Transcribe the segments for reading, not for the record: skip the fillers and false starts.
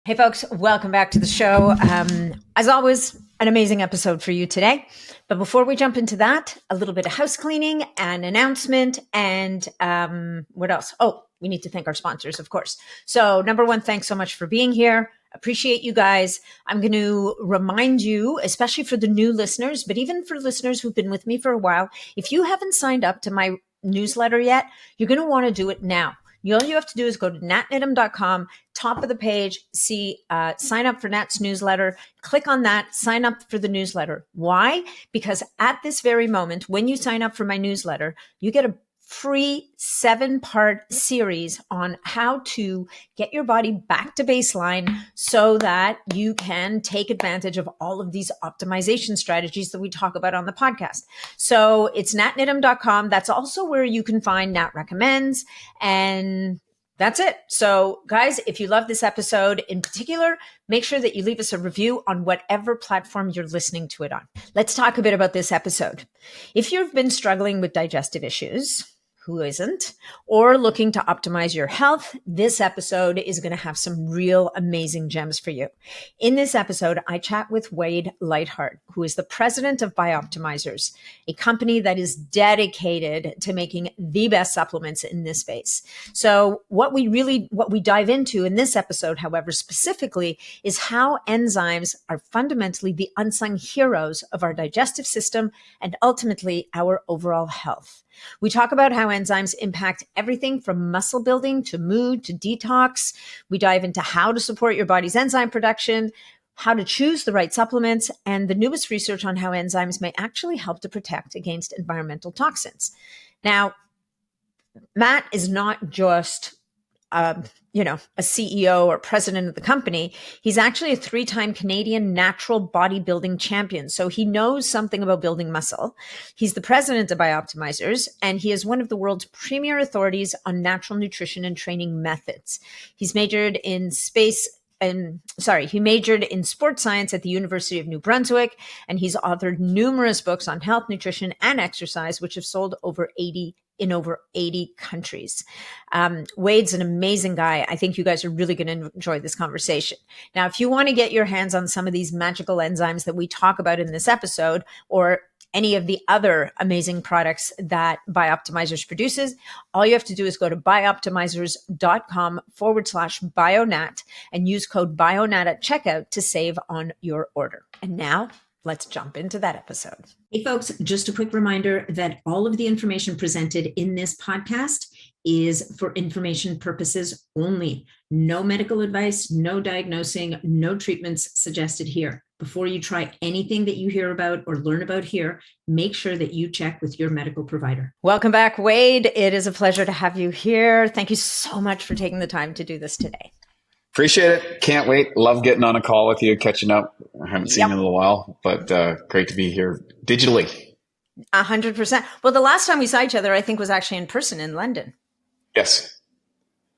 Hey folks, welcome back to the show. As always, an amazing episode for you today. But before we jump into that, a little bit of house cleaning, an announcement, and what else? Oh, we need to thank our sponsors, of course. So number one, thanks so much for being here. Appreciate you guys. I'm going to remind you, especially for the new listeners, but even for listeners who've been with me for a while, if you haven't signed up to my newsletter yet, you're going to want to do it now. All you have to do is go to natnidham.com, top of the page, see, sign up for Nat's newsletter, click on that, sign up for the newsletter. Why? Because at this very moment, when you sign up for my newsletter, you get a free 7-part series on how to get your body back to baseline so that you can take advantage of all of these optimization strategies that we talk about on the podcast. So it's natnidham.com. That's also where you can find Nat Recommends, and that's it. So guys, if you love this episode in particular, make sure that you leave us a review on whatever platform you're listening to it on. Let's talk a bit about this episode. If you've been struggling with digestive issues, who isn't, or looking to optimize your health, this episode is going to have some real amazing gems for you. In this episode, I chat with Wade Lightheart, who is the president of BIOptimizers, a company that is dedicated to making the best supplements in this space. So what we dive into in this episode, however, specifically, is how enzymes are fundamentally the unsung heroes of our digestive system and ultimately our overall health. We talk about how enzymes impact everything from muscle building to mood to detox. We dive into how to support your body's enzyme production, how to choose the right supplements, and the newest research on how enzymes may actually help to protect against environmental toxins. Now, Matt is not just a CEO or president of the company. He's actually a 3-time Canadian Natural Bodybuilding Champion. So he knows something about building muscle. He's the president of BIOptimizers, and he is one of the world's premier authorities on natural nutrition and training methods. He majored in sports science at the University of New Brunswick, and he's authored numerous books on health, nutrition, and exercise, which have sold in over 80 countries. Wade's an amazing guy. I think you guys are really going to enjoy this conversation. Now, if you want to get your hands on some of these magical enzymes that we talk about in this episode, or any of the other amazing products that BIOptimizers produces, all you have to do is go to bioptimizers.com/bionat and use code BIONAT at checkout to save on your order. And now let's jump into that episode. Hey folks, just a quick reminder that all of the information presented in this podcast is for information purposes only. No medical advice, no diagnosing, no treatments suggested here. Before you try anything that you hear about or learn about here, make sure that you check with your medical provider. Welcome back, Wade. It is a pleasure to have you here. Thank you so much for taking the time to do this today. Appreciate it. Can't wait. Love getting on a call with you, catching up. I haven't seen you in a little while, but great to be here digitally. 100%. Well, the last time we saw each other, I think, was actually in person in London. Yes.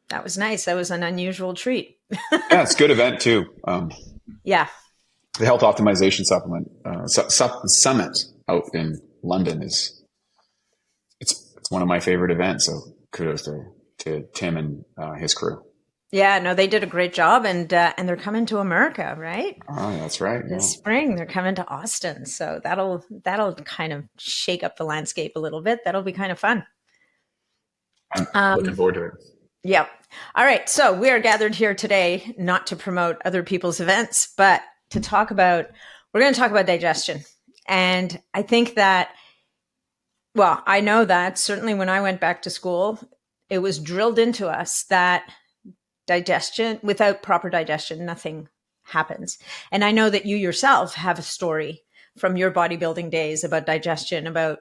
That was nice. That was an unusual treat. Yeah, it's a good event too. Yeah. The Health Optimization Supplement Summit out in London it's one of my favorite events. So kudos to Tim and his crew. Yeah, no, they did a great job, and they're coming to America, right? Oh, that's right. This spring, they're coming to Austin, so that'll kind of shake up the landscape a little bit. That'll be kind of fun. I'm looking forward to it. Yep. All right, so we are gathered here today not to promote other people's events, but we're going to talk about digestion. And I think that, well, I know that certainly when I went back to school, it was drilled into us that digestion, without proper digestion, nothing happens. And I know that you yourself have a story from your bodybuilding days about digestion, about,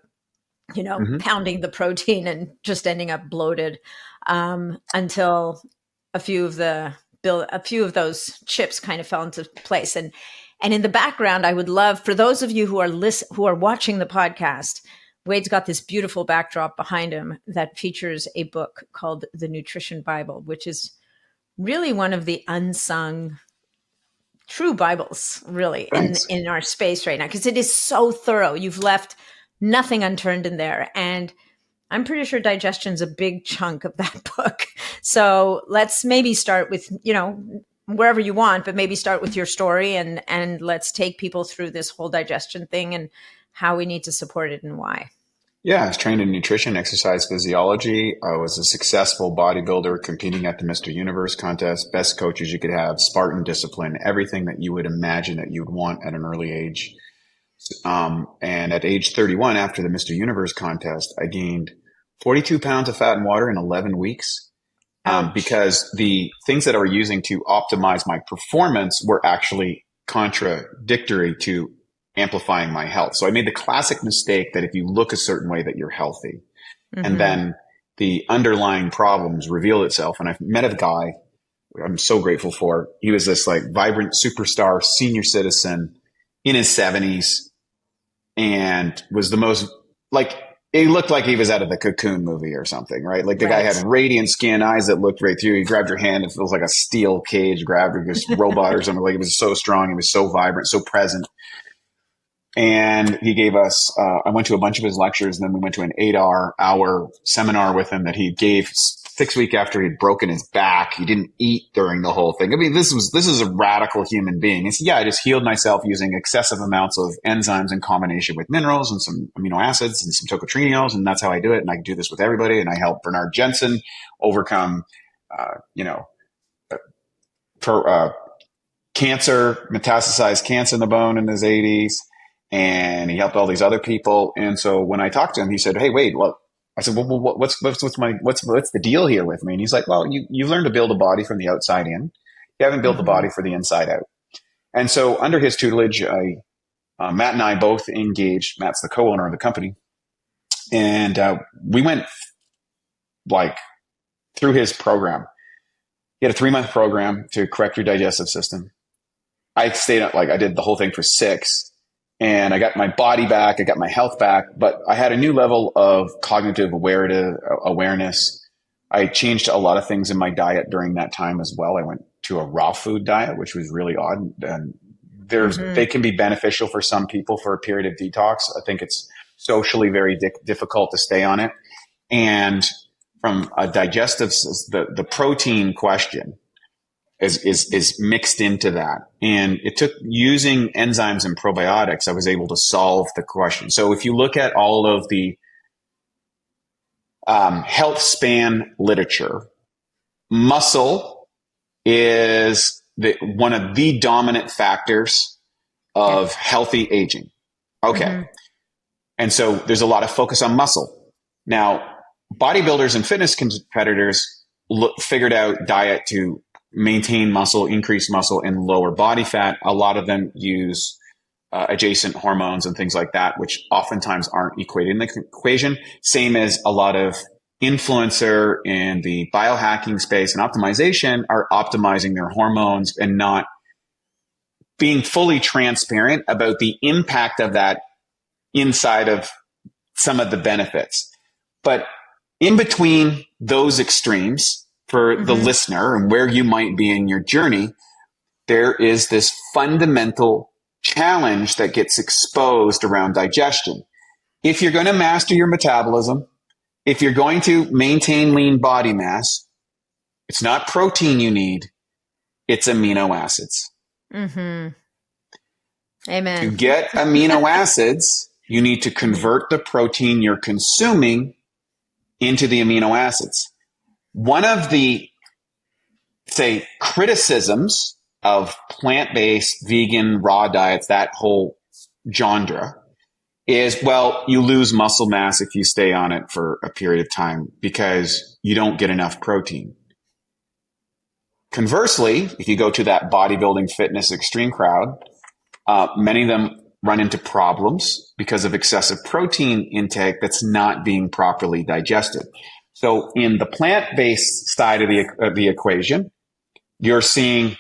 pounding the protein and just ending up bloated until a few of those chips kind of fell into place. And in the background, I would love, for those of you who are watching the podcast, Wade's got this beautiful backdrop behind him that features a book called The Nutrition Bible, which is really one of the unsung true Bibles, really, in our space right now, because it is so thorough. You've left nothing unturned in there. And I'm pretty sure digestion's a big chunk of that book. So let's maybe start with, wherever you want, but maybe start with your story and let's take people through this whole digestion thing and how we need to support it and why. Yeah, I was trained in nutrition, exercise physiology. I was a successful bodybuilder competing at the Mr. Universe contest, best coaches you could have, Spartan discipline, everything that you would imagine that you'd want at an early age. And at age 31, after the Mr. Universe contest, I gained 42 pounds of fat and water in 11 weeks. Because the things that I were using to optimize my performance were actually contradictory to amplifying my health. So I made the classic mistake that if you look a certain way that you're healthy, and then the underlying problems reveal itself. And I've met a guy I'm so grateful for. He was this like vibrant superstar senior citizen in his 70s and was the most like, he looked like he was out of the Cocoon movie or something, right? Like the guy had radiant skin, eyes that looked right through. He grabbed your hand. It feels like a steel cage grabbed her, this robot or something. Like it was so strong. He was so vibrant, so present. And he gave us, I went to a bunch of his lectures, and then we went to an 8-hour seminar with him that he gave 6 weeks after he'd broken his back. He didn't eat during the whole thing. I mean, this is a radical human being. He said, yeah, I just healed myself using excessive amounts of enzymes in combination with minerals and some amino acids and some tocotrienols. And that's how I do it. And I can do this with everybody. And I helped Bernard Jensen overcome, cancer, metastasized cancer in the bone in his 80s. And he helped all these other people. And so when I talked to him, he said, hey, Wade, well, I said, well, what's the deal here with me? And he's like, well, you've learned to build a body from the outside in. You haven't built the body for the inside out. And so under his tutelage, Matt and I both engaged. Matt's the co-owner of the company. And we went like through his program. He had a 3-month program to correct your digestive system. I stayed up, like I did the whole thing for 6. And I got my body back, I got my health back, but I had a new level of cognitive awareness. I changed a lot of things in my diet during that time as well. I went to a raw food diet, which was really odd. And they can be beneficial for some people for a period of detox. I think it's socially very difficult to stay on it. And from a digestive, the protein question is mixed into that. And it took using enzymes and probiotics, I was able to solve the question. So if you look at all of the health span literature, muscle is one of the dominant factors of healthy aging. Okay. And so there's a lot of focus on muscle. Now, bodybuilders and fitness competitors figured out diet to maintain muscle, increase muscle, and lower body fat. A lot of them use adjacent hormones and things like that, which oftentimes aren't equated in the equation. Same as a lot of influencer in the biohacking space and optimization are optimizing their hormones and not being fully transparent about the impact of that inside of some of the benefits. But in between those extremes, for the listener and where you might be in your journey, there is this fundamental challenge that gets exposed around digestion. If you're going to master your metabolism, if you're going to maintain lean body mass, it's not protein you need, it's amino acids. Amen. To get amino acids, you need to convert the protein you're consuming into the amino acids. One of the, say, criticisms of plant-based, vegan, raw diets, that whole genre, is, well, you lose muscle mass if you stay on it for a period of time because you don't get enough protein. Conversely, if you go to that bodybuilding, fitness, extreme crowd, many of them run into problems because of excessive protein intake that's not being properly digested. So in the plant-based side of the equation, you're seeing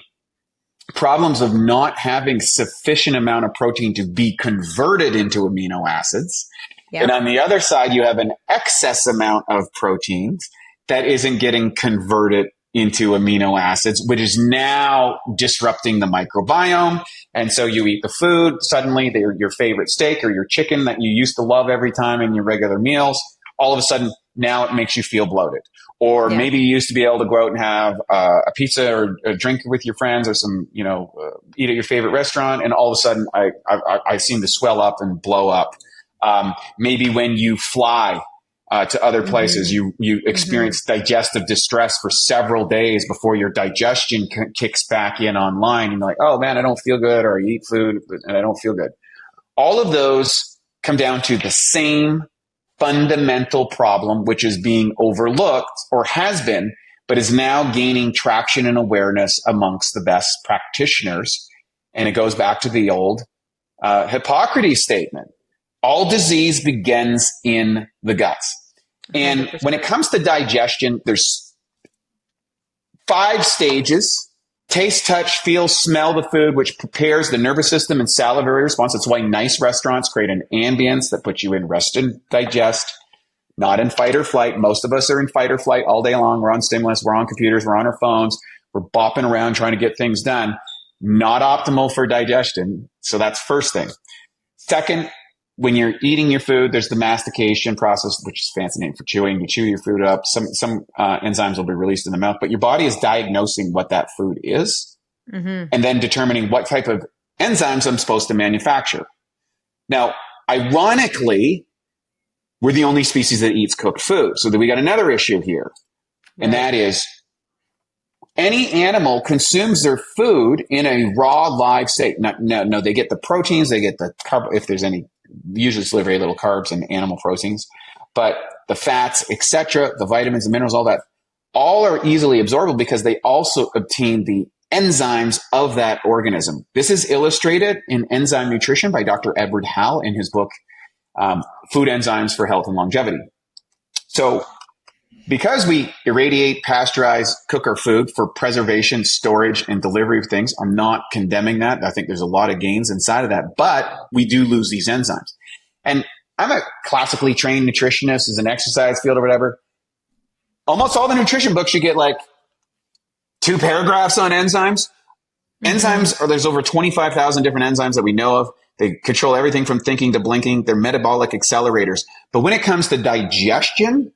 problems of not having sufficient amount of protein to be converted into amino acids. Yep. And on the other side, you have an excess amount of proteins that isn't getting converted into amino acids, which is now disrupting the microbiome. And so you eat the food, suddenly your favorite steak or your chicken that you used to love every time in your regular meals, all of a sudden Now it makes you feel bloated. Or maybe you used to be able to go out and have a pizza or a drink with your friends or some, eat at your favorite restaurant. And all of a sudden I seem to swell up and blow up. Maybe when you fly to other places, you experience digestive distress for several days before your digestion kicks back in online. And you're like, oh man, I don't feel good, or I eat food and I don't feel good. All of those come down to the same fundamental problem, which is being overlooked, or has been, but is now gaining traction and awareness amongst the best practitioners. And it goes back to the old Hippocrates statement. All disease begins in the guts. And 100%. When it comes to digestion, there's 5 stages: taste, touch, feel, smell the food, which prepares the nervous system and salivary response. That's why nice restaurants create an ambience that puts you in rest and digest, not in fight or flight. Most of us are in fight or flight all day long. We're on stimulus, we're on computers, we're on our phones, we're bopping around trying to get things done. Not optimal for digestion. So that's first thing. Second, when you're eating your food, there's the mastication process, which is a fancy name for chewing. You chew your food up. Some enzymes will be released in the mouth, but your body is diagnosing what that food is and then determining what type of enzymes I'm supposed to manufacture. Now, ironically, we're the only species that eats cooked food. So then we got another issue here. And that is, any animal consumes their food in a raw, live state. No, they get the proteins, they get the carb, if there's any. Usually it's very little carbs and animal proteins, but the fats, etc., the vitamins, the minerals, all that, all are easily absorbable because they also obtain the enzymes of that organism. This is illustrated in Enzyme Nutrition by Dr. Edward Howell in his book, Food Enzymes for Health and Longevity. So because we irradiate, pasteurize, cook our food for preservation, storage, and delivery of things, I'm not condemning that. I think there's a lot of gains inside of that, but we do lose these enzymes. And I'm a classically trained nutritionist, as an exercise field or whatever. Almost all the nutrition books, you get like 2 paragraphs on enzymes. Enzymes there's over 25,000 different enzymes that we know of. They control everything from thinking to blinking. They're metabolic accelerators. But when it comes to digestion,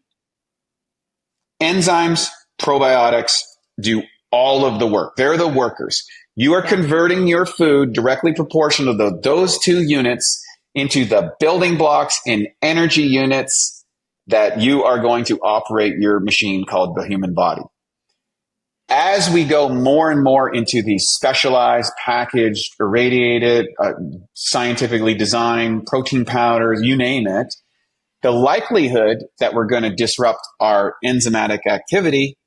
enzymes, probiotics do all of the work. They're the workers. You are converting your food directly proportional to those 2 units into the building blocks and energy units that you are going to operate your machine called the human body. As we go more and more into these specialized, packaged, irradiated, scientifically designed protein powders, you name it, the likelihood that we're going to disrupt our enzymatic activity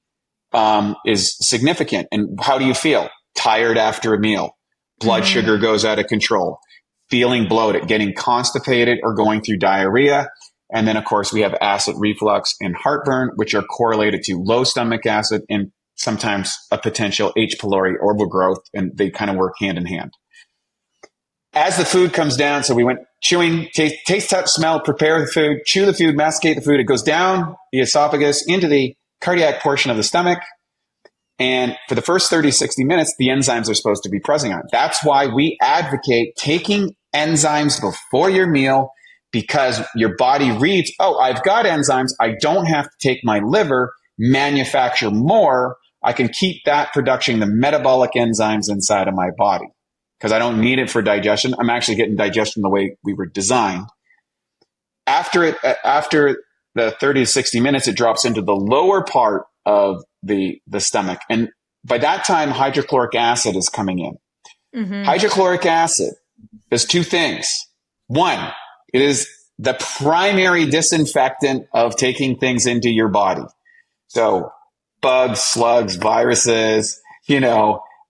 is significant. And how do you feel? Tired after a meal. Blood sugar goes out of control. Feeling bloated, getting constipated, or going through diarrhea. And then, of course, we have acid reflux and heartburn, which are correlated to low stomach acid and sometimes a potential H. pylori overgrowth, and they kind of work hand in hand. As the food comes down, so we went chewing, taste, touch, smell, prepare the food, chew the food, masticate the food. It goes down the esophagus into the cardiac portion of the stomach. And for the first 30, 60 minutes, the enzymes are supposed to be pressing on it. That's why we advocate taking enzymes before your meal, because your body reads, oh, I've got enzymes. I don't have to take my liver, manufacture more. I can keep that production, the metabolic enzymes inside of my body, because I don't need it for digestion. I'm actually getting digestion the way we were designed. After the 30 to 60 minutes, it drops into the lower part of the stomach. And by that time, hydrochloric acid is coming in. Hydrochloric acid does 2 things. One, it is the primary disinfectant of taking things into your body. So bugs, slugs, viruses,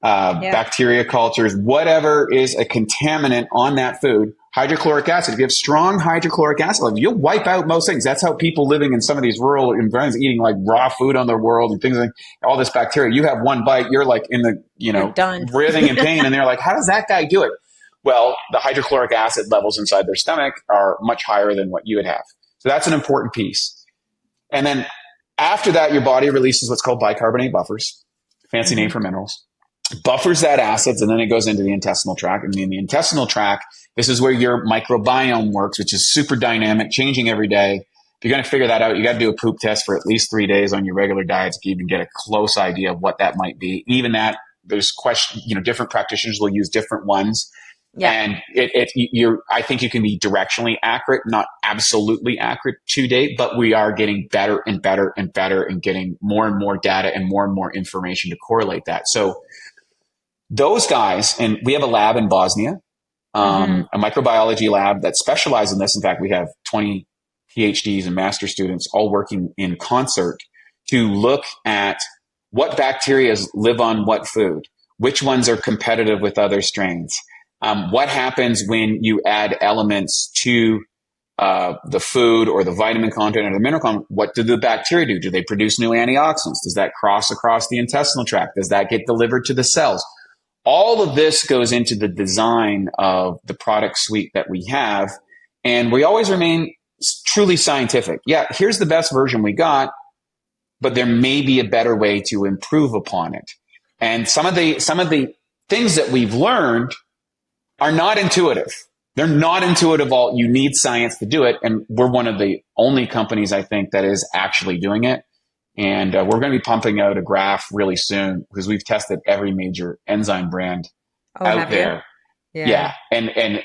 bacteria cultures, whatever is a contaminant on that food, hydrochloric acid. If you have strong hydrochloric acid, you'll wipe out most things. That's how people living in some of these rural environments, eating like raw food on their world and things like all this bacteria. You have one bite, you're like in the, writhing in pain. And they're like, how does that guy do it? Well, the hydrochloric acid levels inside their stomach are much higher than what you would have. So that's an important piece. And then after that, your body releases what's called bicarbonate buffers, fancy name for minerals, buffers that acids, and then it goes into the intestinal tract. And in the intestinal tract, this is where your microbiome works, which is super dynamic, changing every day. if you're going to figure that out, you got to do a poop test for at least 3 days on your regular diet to even get a close idea of what that might be. Even that, there's different practitioners will use different ones. Yeah. And I think you can be directionally accurate, not absolutely accurate to date, but we are getting better and better and better and getting more and more data and more information to correlate that. So those guys, and we have a lab in Bosnia, a microbiology lab that specializes in this. In fact, we have 20 PhDs and master students all working in concert to look at what bacteria live on what food, which ones are competitive with other strains. What happens when you add elements to the food or the vitamin content or the mineral content? What do the bacteria do? Do they produce new antioxidants? Does that cross across the intestinal tract? Does that get delivered to the cells? All of this goes into the design of the product suite that we have. And we always remain truly scientific. Yeah, here's the best version we got, but there may be a better way to improve upon it. And some of the things that we've learned are not intuitive. They're not intuitive. You need science to do it. And we're one of the only companies, I think, that is actually doing it. And we're going to be pumping out a graph really soon because we've tested every major enzyme brand out there. Yeah. And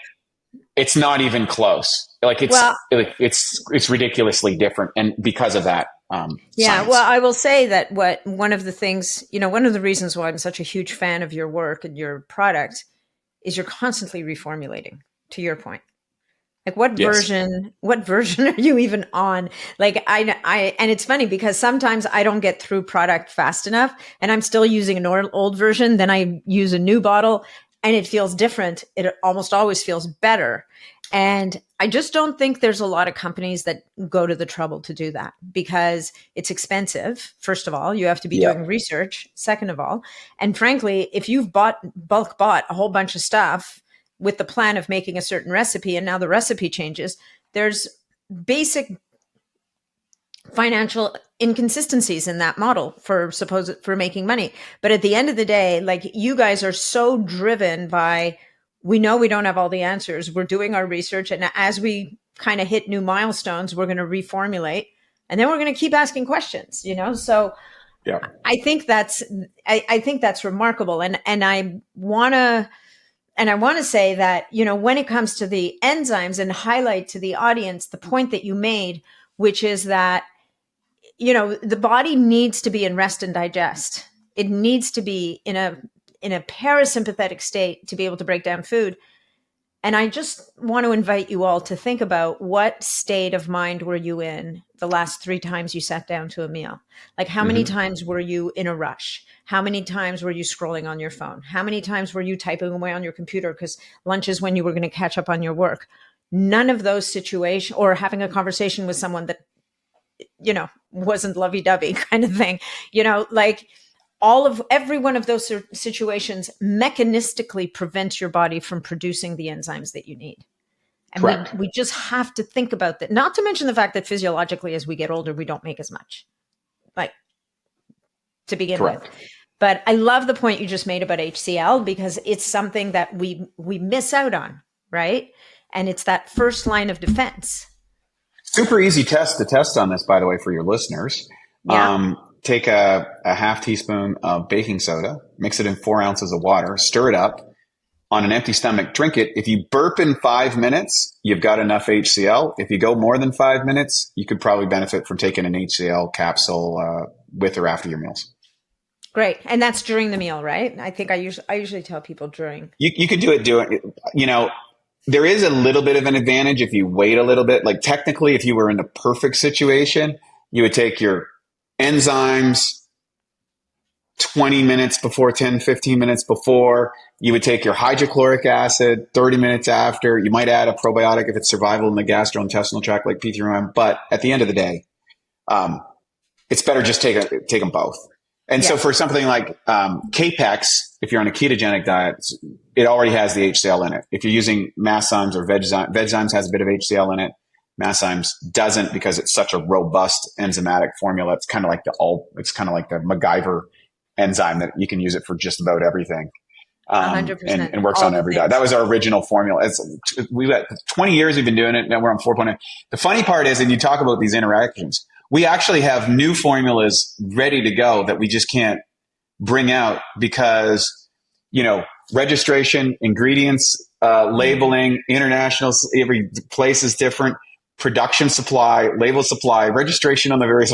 it's not even close. Like it's ridiculously different. And because of that, science. Well, I will say that one of the reasons why I'm such a huge fan of your work and your product is you're constantly reformulating, to your point. Like what version are you even on? Like and it's funny because sometimes I don't get through product fast enough and I'm still using an old version. Then I use a new bottle and it feels different. It almost always feels better. And I just don't think there's a lot of companies that go to the trouble to do that because it's expensive. First of all, you have to be doing research. Second of all, and frankly, if you've bulk bought a whole bunch of stuff with the plan of making a certain recipe and now the recipe changes, there's basic financial inconsistencies in that model for making money. But at the end of the day, like you guys are so driven by, we know we don't have all the answers. We're doing our research. And as we kind of hit new milestones, we're going to reformulate and then we're going to keep asking questions, So I think that's remarkable. And I want to say that, when it comes to the enzymes and highlight to the audience, the point that you made, which is that, the body needs to be in rest and digest. It needs to be in a parasympathetic state to be able to break down food. And I just want to invite you all to think about what state of mind were you in the last 3 times you sat down to a meal? Like how many times were you in a rush? How many times were you scrolling on your phone? How many times were you typing away on your computer because lunch is when you were going to catch up on your work? None of those situations, or having a conversation with someone that, wasn't lovey-dovey kind of thing, like every one of those situations mechanistically prevents your body from producing the enzymes that you need. And we just have to think about that. Not to mention the fact that physiologically, as we get older, we don't make as much, like to begin with. But I love the point you just made about HCl because it's something that we miss out on, right? And it's that first line of defense. Super easy test to test on this, by the way, for your listeners. Take a half teaspoon of baking soda, mix it in 4 ounces of water, stir it up on an empty stomach, drink it. If you burp in 5 minutes, you've got enough HCl. If you go more than 5 minutes, you could probably benefit from taking an HCl capsule with or after your meals. Great. And that's during the meal, right? I think I usually tell people during. You could do it there is a little bit of an advantage if you wait a little bit. Like technically, if you were in the perfect situation, you would take your enzymes 20 minutes before, 10, 15 minutes before. You would take your hydrochloric acid 30 minutes after. You might add a probiotic if it's survival in the gastrointestinal tract like P3OM. But at the end of the day, it's better just take them both. And so for something like Capex, if you're on a ketogenic diet, it already has the HCl in it. If you're using Masszymes or Vegzymes has a bit of HCl in it. Masszymes doesn't because it's such a robust enzymatic formula. It's kind of like the MacGyver enzyme that you can use it for just about everything. 100%. and works All on the every diet. things. That was our original formula. We've got 20 years we've been doing it. Now we're on 4.0. The funny part is, and you talk about these interactions, we actually have new formulas ready to go that we just can't bring out because, registration, ingredients, labeling, international, every place is different. Production supply, label supply, registration on the various,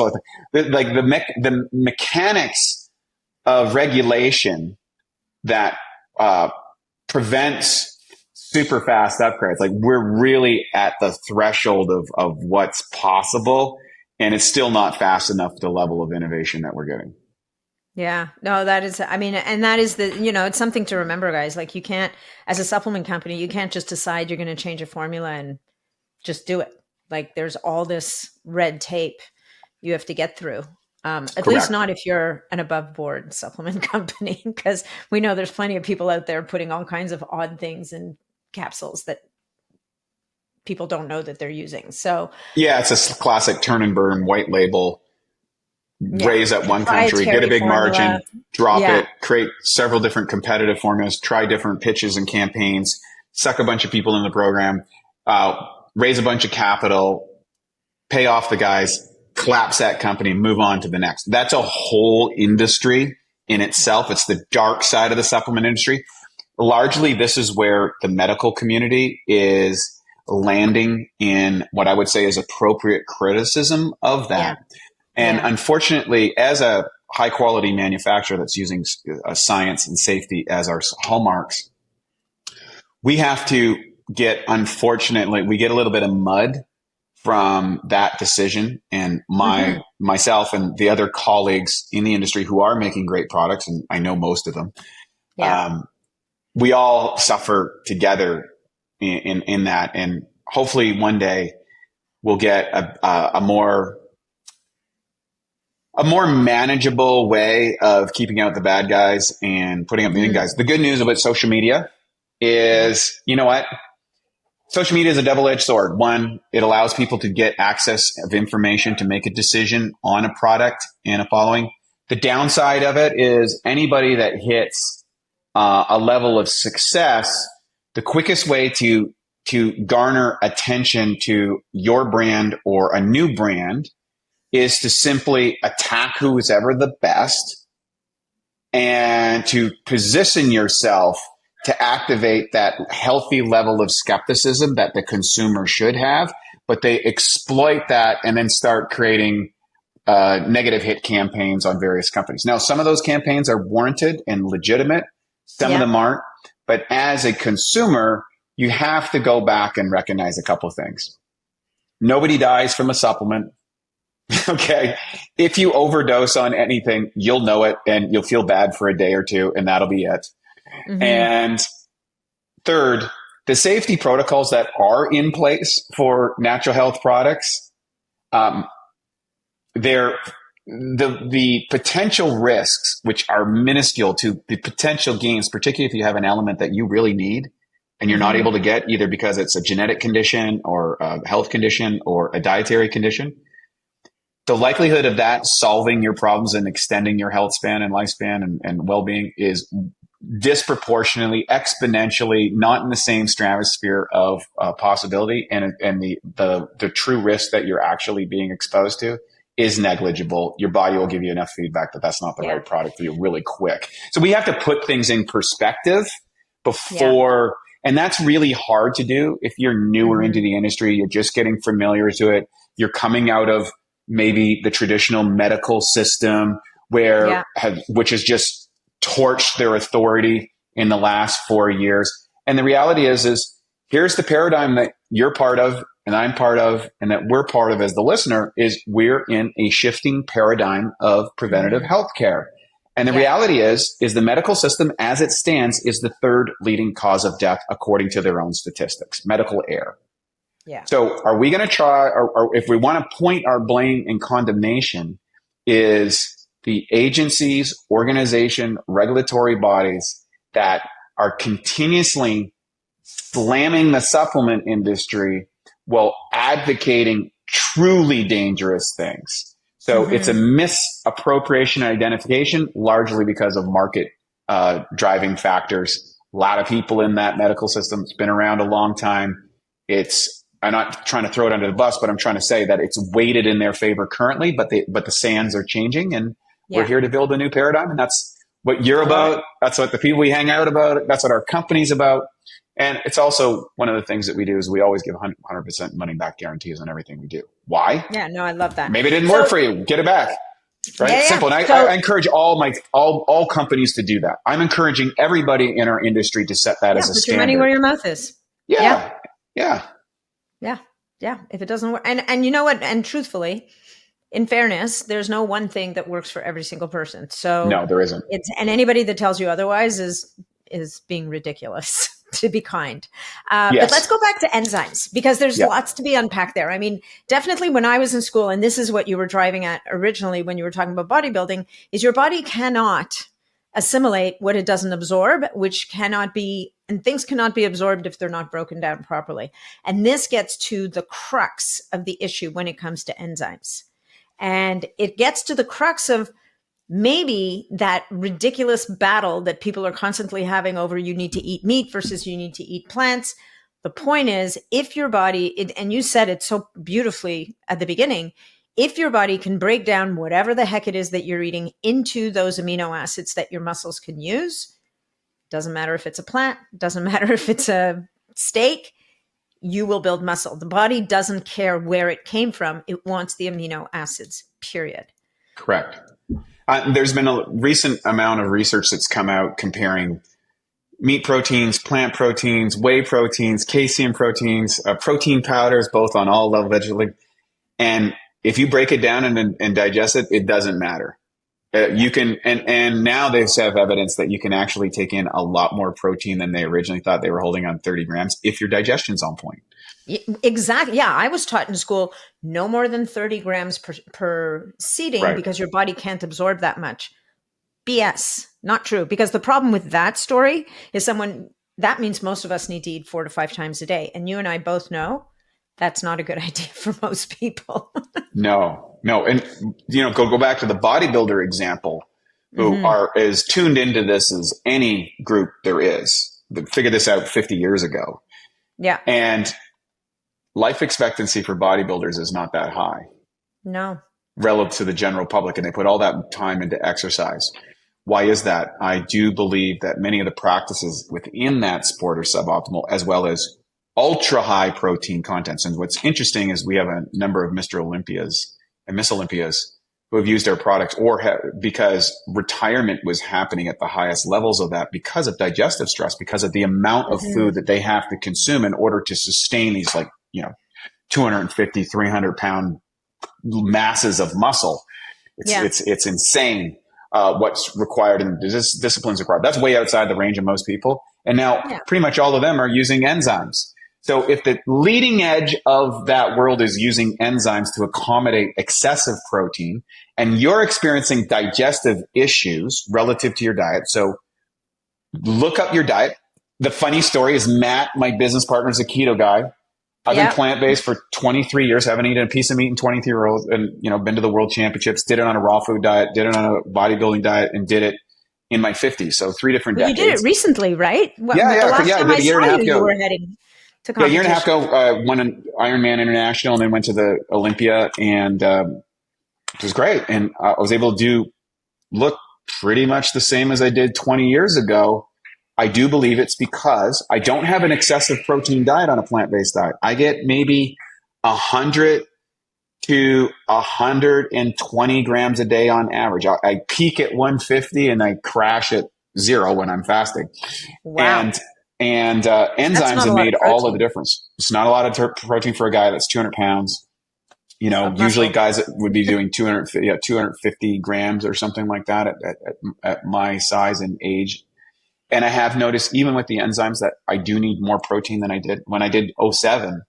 the mechanics of regulation that prevents super fast upgrades. Like, we're really at the threshold of what's possible, and it's still not fast enough to the level of innovation that we're getting. Yeah, no, that is, and that is it's something to remember, guys. Like, you can't, as a supplement company, you can't just decide you're going to change a formula and just do it. Like, there's all this red tape you have to get through. At least not if you're an above board supplement company, because we know there's plenty of people out there putting all kinds of odd things in capsules that people don't know that they're using. So yeah, it's a classic turn and burn white label. Raise at one country, get a big margin, drop it, create several different competitive formulas, try different pitches and campaigns, suck a bunch of people in the program, raise a bunch of capital, pay off the guys, collapse that company, move on to the next. That's a whole industry in itself. It's the dark side of the supplement industry. Largely, this is where the medical community is landing in what I would say is appropriate criticism of that. Yeah. And unfortunately, as a high quality manufacturer that's using science and safety as our hallmarks, we have to unfortunately, we get a little bit of mud from that decision. And myself and the other colleagues in the industry who are making great products, and I know most of them, we all suffer together in that. And hopefully one day we'll get a more manageable way of keeping out the bad guys and putting up the good guys. The good news about social media is, you know what? Social media is a double-edged sword. One, it allows people to get access of information to make a decision on a product and a following. The downside of it is anybody that hits a level of success, the quickest way to garner attention to your brand or a new brand is to simply attack who is ever the best and to position yourself to activate that healthy level of skepticism that the consumer should have, but they exploit that and then start creating negative hit campaigns on various companies. Now, some of those campaigns are warranted and legitimate. Some of them aren't. But as a consumer, you have to go back and recognize a couple of things. Nobody dies from a supplement. Okay. If you overdose on anything, you'll know it and you'll feel bad for a day or two, and that'll be it. And third, the safety protocols that are in place for natural health products, the potential risks, which are minuscule to the potential gains, particularly if you have an element that you really need and you're not able to get either because it's a genetic condition or a health condition or a dietary condition. The likelihood of that solving your problems and extending your health span and lifespan and well-being is disproportionately, exponentially, not in the same stratosphere of possibility, and the true risk that you're actually being exposed to is negligible. Your body will give you enough feedback that that's not the right product for you really quick. So we have to put things in perspective before, and that's really hard to do if you're newer into the industry, you're just getting familiar to it, you're coming out of maybe the traditional medical system which has just torched their authority in the last 4 years. And the reality is here's the paradigm that you're part of and I'm part of and that we're part of as the listener is we're in a shifting paradigm of preventative healthcare. And the reality is the medical system as it stands is the third leading cause of death according to their own statistics, medical error. Yeah. So are we going to try, or if we want to point our blame and condemnation, is the agencies, organization, regulatory bodies that are continuously slamming the supplement industry while advocating truly dangerous things. So it's a misappropriation and identification, largely because of market driving factors. A lot of people in that medical system, it's been around a long time. I'm not trying to throw it under the bus, but I'm trying to say that it's weighted in their favor currently, but the sands are changing, and we're here to build a new paradigm. And that's what you're about. That's what the people we hang out about. That's what our company's about. And it's also one of the things that we do is we always give 100% money back guarantees on everything we do. Why? Yeah, no, I love that. Maybe it didn't work for you. Get it back. Right? Yeah, Simple. And I encourage all companies to do that. I'm encouraging everybody in our industry to set that as a standard. Put your money where your mouth is. Yeah. If it doesn't work, and you know what? And truthfully, in fairness, there's no one thing that works for every single person. So no, there isn't. And anybody that tells you otherwise is being ridiculous. To be kind. But let's go back to enzymes, because there's lots to be unpacked there. I mean, definitely when I was in school, and this is what you were driving at originally when you were talking about bodybuilding, is your body cannot assimilate what it doesn't absorb, and things cannot be absorbed if they're not broken down properly. And this gets to the crux of the issue when it comes to enzymes. And it gets to the crux of maybe that ridiculous battle that people are constantly having over you need to eat meat versus you need to eat plants. The point is, if your body, and you said it so beautifully at the beginning, if your body can break down whatever the heck it is that you're eating into those amino acids that your muscles can use, doesn't matter if it's a plant, doesn't matter if it's a steak, you will build muscle. The body doesn't care where it came from. It wants the amino acids, period. Correct. There's been a recent amount of research that's come out comparing meat proteins, plant proteins, whey proteins, casein proteins, protein powders, both on all levels vegetable. And if you break it down and digest it, it doesn't matter. You can, and now they have evidence that you can actually take in a lot more protein than they originally thought they were holding on 30 grams if your digestion's on point. Exactly. Yeah. I was taught in school, no more than 30 grams per seating because your body can't absorb that much. BS. Not true. Because the problem with that story is that means most of us need to eat 4 to 5 times a day. And you and I both know that's not a good idea for most people. No. And, go back to the bodybuilder example, who are as tuned into this as any group there is. They figured this out 50 years ago. Yeah. And life expectancy for bodybuilders is not that high. No. Relative to the general public, and they put all that time into exercise. Why is that? I do believe that many of the practices within that sport are suboptimal, as well as ultra high protein contents. And what's interesting is we have a number of Mr. Olympias and Miss Olympias who have used our products because retirement was happening at the highest levels of that because of digestive stress, because of the amount of food that they have to consume in order to sustain these 250, 300 pound masses of muscle. It's insane what's required and disciplines required. That's way outside the range of most people. And now pretty much all of them are using enzymes. So if the leading edge of that world is using enzymes to accommodate excessive protein, and you're experiencing digestive issues relative to your diet, so look up your diet. The funny story is Matt, my business partner, is a keto guy. I've been plant-based for 23 years. Haven't eaten a piece of meat in 23 years, and been to the world championships, did it on a raw food diet, did it on a bodybuilding diet, and did it in my 50s. So 3 different decades. You did it recently, right? The last time I did a year and a half ago. You were heading to competition. A year and a half ago, won an Ironman International and then went to the Olympia, and it was great. And I was able to look pretty much the same as I did 20 years ago. I do believe it's because I don't have an excessive protein diet on a plant-based diet. I get maybe 100 to 120 grams a day on average. I peak at 150 and I crash at 0 when I'm fasting. Wow. And enzymes have made all of the difference. It's not a lot of protein for a guy that's 200 pounds. Usually guys that would be doing 250 grams or something like that at my size and age. And I have noticed even with the enzymes that I do need more protein than I did. When I did 07,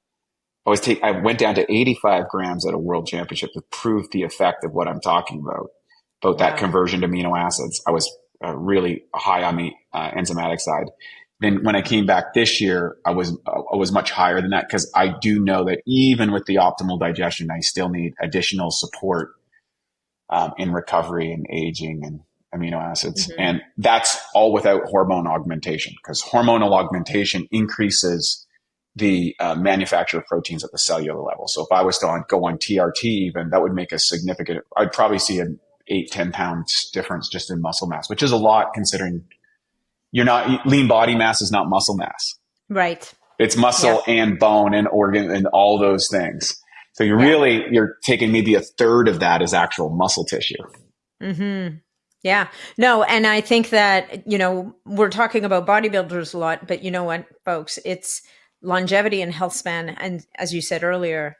I went down to 85 grams at a world championship to prove the effect of what I'm talking about that conversion to amino acids. I was really high on the enzymatic side. Then when I came back this year, I was much higher than that because I do know that even with the optimal digestion, I still need additional support in recovery and aging amino acids. Mm-hmm. And that's all without hormone augmentation, because hormonal augmentation increases the manufacture of proteins at the cellular level. So if I was to go on TRT even, that would make a significant, I'd probably see an 8-10 pounds difference just in muscle mass, which is a lot considering lean body mass is not muscle mass. Right. It's muscle and bone and organ and all those things. So you're taking maybe a third of that as actual muscle tissue. Mm-hmm. Yeah. No, and I think that, we're talking about bodybuilders a lot, but you know what, folks, it's longevity and health span. And as you said earlier,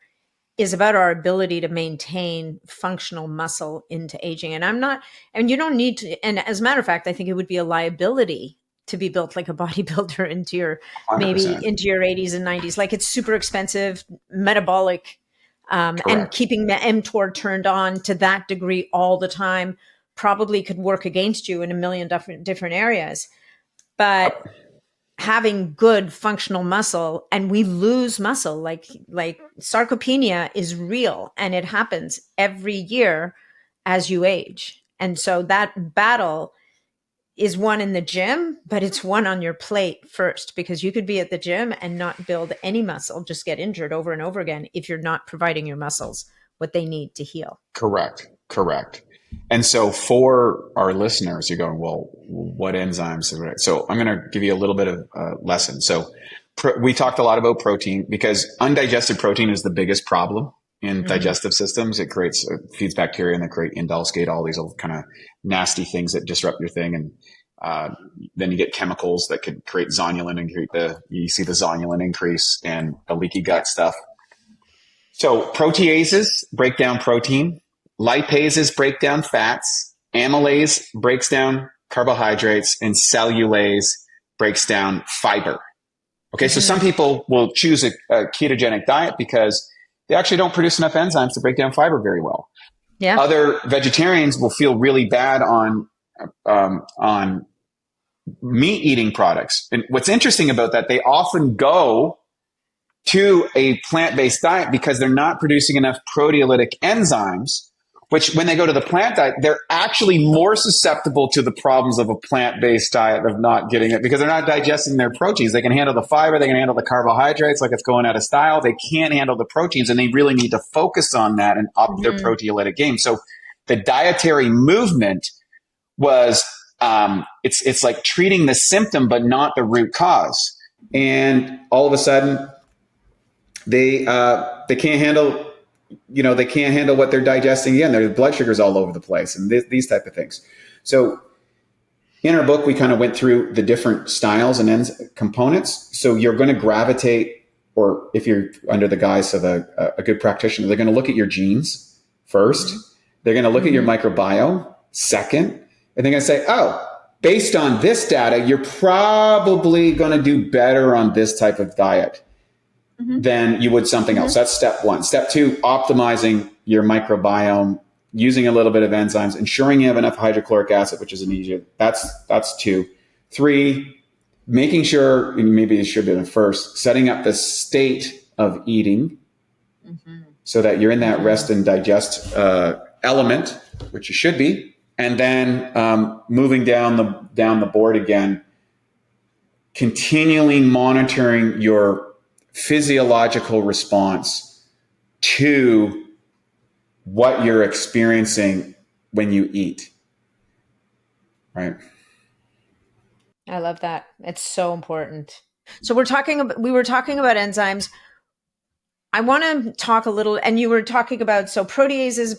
is about our ability to maintain functional muscle into aging. And you don't need to, and as a matter of fact, I think it would be a liability to be built like a bodybuilder into your 100%. into your 80s and 90s. Like, it's super expensive, metabolic, and keeping the mTOR turned on to that degree all the time probably could work against you in a million different areas. But having good functional muscle, and we lose muscle, like sarcopenia is real, and it happens every year as you age. And so that battle is one in the gym, but it's one on your plate first, because you could be at the gym and not build any muscle, just get injured over and over again if you're not providing your muscles what they need to heal. Correct. And so for our listeners, you're going, well, what enzymes? So I'm going to give you a little bit of a lesson. So we talked a lot about protein, because undigested protein is the biggest problem in digestive systems. It feeds bacteria, and they create indulgate, all these old kind of nasty things that disrupt your thing. And then you get chemicals that could create zonulin and you see the zonulin increase and the leaky gut stuff. So proteases break down protein. Lipases break down fats. Amylase breaks down carbohydrates, and cellulase breaks down fiber. Okay. So some people will choose a ketogenic diet because they actually don't produce enough enzymes to break down fiber very well. Yeah. Other vegetarians will feel really bad on meat eating products. And what's interesting about that, they often go to a plant-based diet because they're not producing enough proteolytic enzymes, which when they go to the plant diet, they're actually more susceptible to the problems of a plant-based diet of not getting it, because they're not digesting their proteins. They can handle the fiber, they can handle the carbohydrates like it's going out of style. They can't handle the proteins, and they really need to focus on that and up their proteolytic game. So the dietary movement was, it's like treating the symptom, but not the root cause. And all of a sudden they can't handle, they can't handle what they're digesting. Again, their blood sugar's all over the place, and these type of things. So in our book, we kind of went through the different styles and components. So you're going to gravitate, or if you're under the guise of a good practitioner, they're going to look at your genes first. They're going to look at your microbiome second. And they're going to say, oh, based on this data, you're probably going to do better on this type of diet than you would something else. That's step one. Step two, optimizing your microbiome, using a little bit of enzymes, ensuring you have enough hydrochloric acid, which is an easier. That's two. Three, making sure, and maybe it should be the first, setting up the state of eating so that you're in that rest and digest element, which you should be, and then moving down the board again, continually monitoring your physiological response to what you're experiencing when you eat. Right. I love that. It's so important. So we were talking about enzymes. I want to talk a little, and you were talking about, so proteases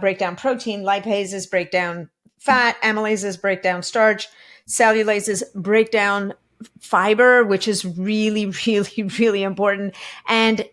break down protein, lipases break down fat, amylases break down starch, cellulases break down fiber, which is really, really, really important. And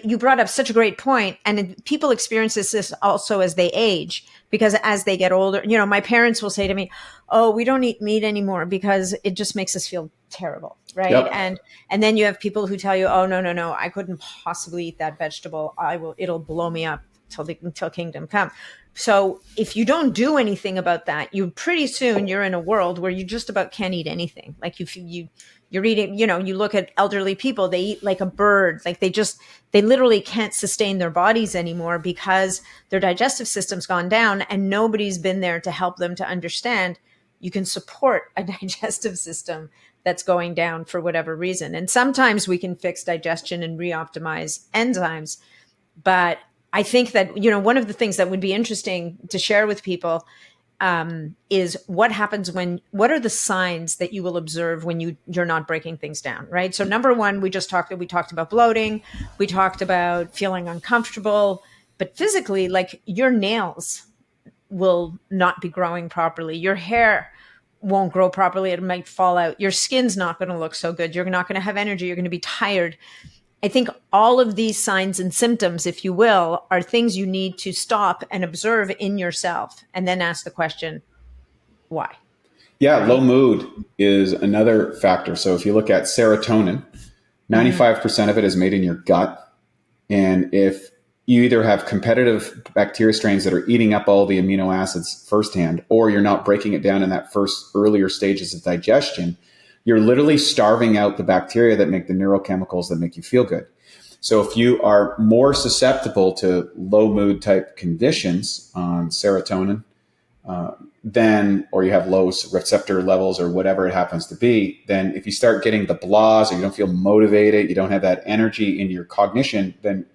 you brought up such a great point. And people experience this also as they age, because as they get older, my parents will say to me, oh, we don't eat meat anymore because it just makes us feel terrible. Right. Yep. And then you have people who tell you, oh, no, I couldn't possibly eat that vegetable. It'll blow me up till kingdom come. So if you don't do anything about that, you pretty soon you're in a world where you just about can't eat anything. Like you're eating, you look at elderly people, they eat like a bird. Like they literally can't sustain their bodies anymore because their digestive system's gone down, and nobody's been there to help them to understand you can support a digestive system that's going down for whatever reason. And sometimes we can fix digestion and reoptimize enzymes. But I think that, one of the things that would be interesting to share with people is what happens what are the signs that you will observe when you're not breaking things down, right? So number one, we talked about bloating, we talked about feeling uncomfortable, but physically, like your nails will not be growing properly. Your hair won't grow properly. It might fall out. Your skin's not going to look so good. You're not going to have energy. You're going to be tired. I think all of these signs and symptoms, if you will, are things you need to stop and observe in yourself and then ask the question, why? Yeah, low mood is another factor. So if you look at serotonin, 95% of it is made in your gut. And if you either have competitive bacteria strains that are eating up all the amino acids firsthand, or you're not breaking it down in that first earlier stages of digestion, you're literally starving out the bacteria that make the neurochemicals that make you feel good. So if you are more susceptible to low mood type conditions on serotonin, or you have low receptor levels or whatever it happens to be, then if you start getting the blahs or you don't feel motivated, you don't have that energy in your cognition, then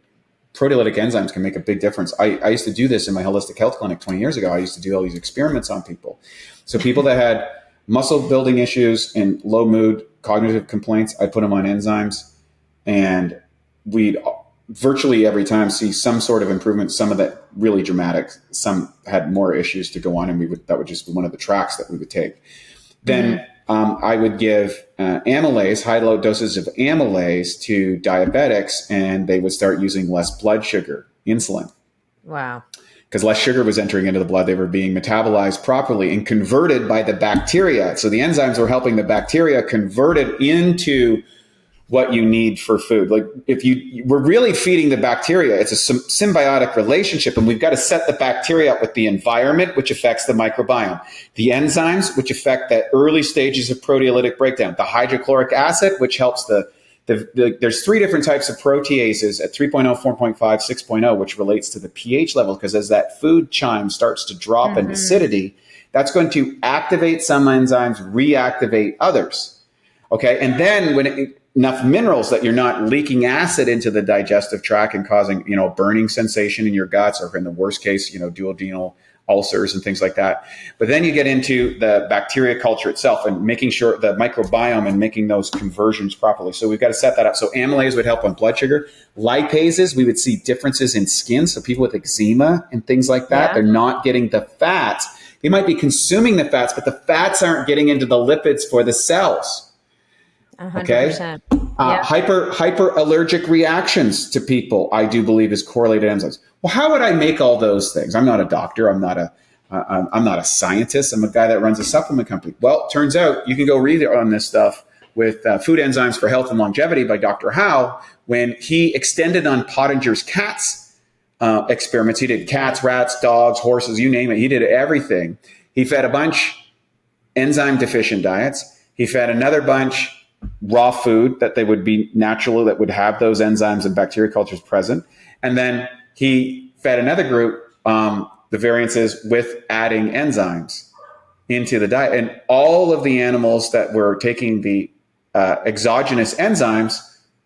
proteolytic enzymes can make a big difference. I used to do this in my holistic health clinic 20 years ago. I used to do all these experiments on people. So people that had muscle building issues and low mood, cognitive complaints, I put them on enzymes, and we'd virtually every time see some sort of improvement, some of that really dramatic, some had more issues to go on, and that would just be one of the tracks that we would take. Then I would give amylase, high low doses of amylase to diabetics, and they would start using less blood sugar, insulin. Wow. Because less sugar was entering into the blood. They were being metabolized properly and converted by the bacteria. So the enzymes were helping the bacteria convert it into what you need for food. Like we're really feeding the bacteria. It's a symbiotic relationship, and we've got to set the bacteria up with the environment, which affects the microbiome, the enzymes, which affect the early stages of proteolytic breakdown, the hydrochloric acid, which helps there's three different types of proteases at 3.0, 4.5, 6.0, which relates to the pH level, because as that food chime starts to drop in acidity, that's going to activate some enzymes, reactivate others. Okay. And then when enough minerals that you're not leaking acid into the digestive tract and causing, burning sensation in your guts, or in the worst case, duodenal ulcers and things like that. But then you get into the bacteria culture itself and making sure the microbiome and making those conversions properly. So we've got to set that up. So amylase would help on blood sugar. Lipases, we would see differences in skin. So people with eczema and things like that, they're not getting the fats. They might be consuming the fats, but the fats aren't getting into the lipids for the cells. 100%. Okay. Hyperallergic reactions to people, I do believe, is correlated enzymes. Well, how would I make all those things? I'm not a doctor. I'm not a scientist. I'm a guy that runs a supplement company. Well, it turns out you can go read on this stuff with Food Enzymes for Health and Longevity by Dr. Howe, when he extended on Pottinger's cats experiments. He did cats, rats, dogs, horses, you name it. He did everything. He fed a bunch enzyme deficient diets. He fed another bunch raw food that they would be natural, that would have those enzymes and bacteria cultures present. And then he fed another group, the variances with adding enzymes into the diet. And all of the animals that were taking the exogenous enzymes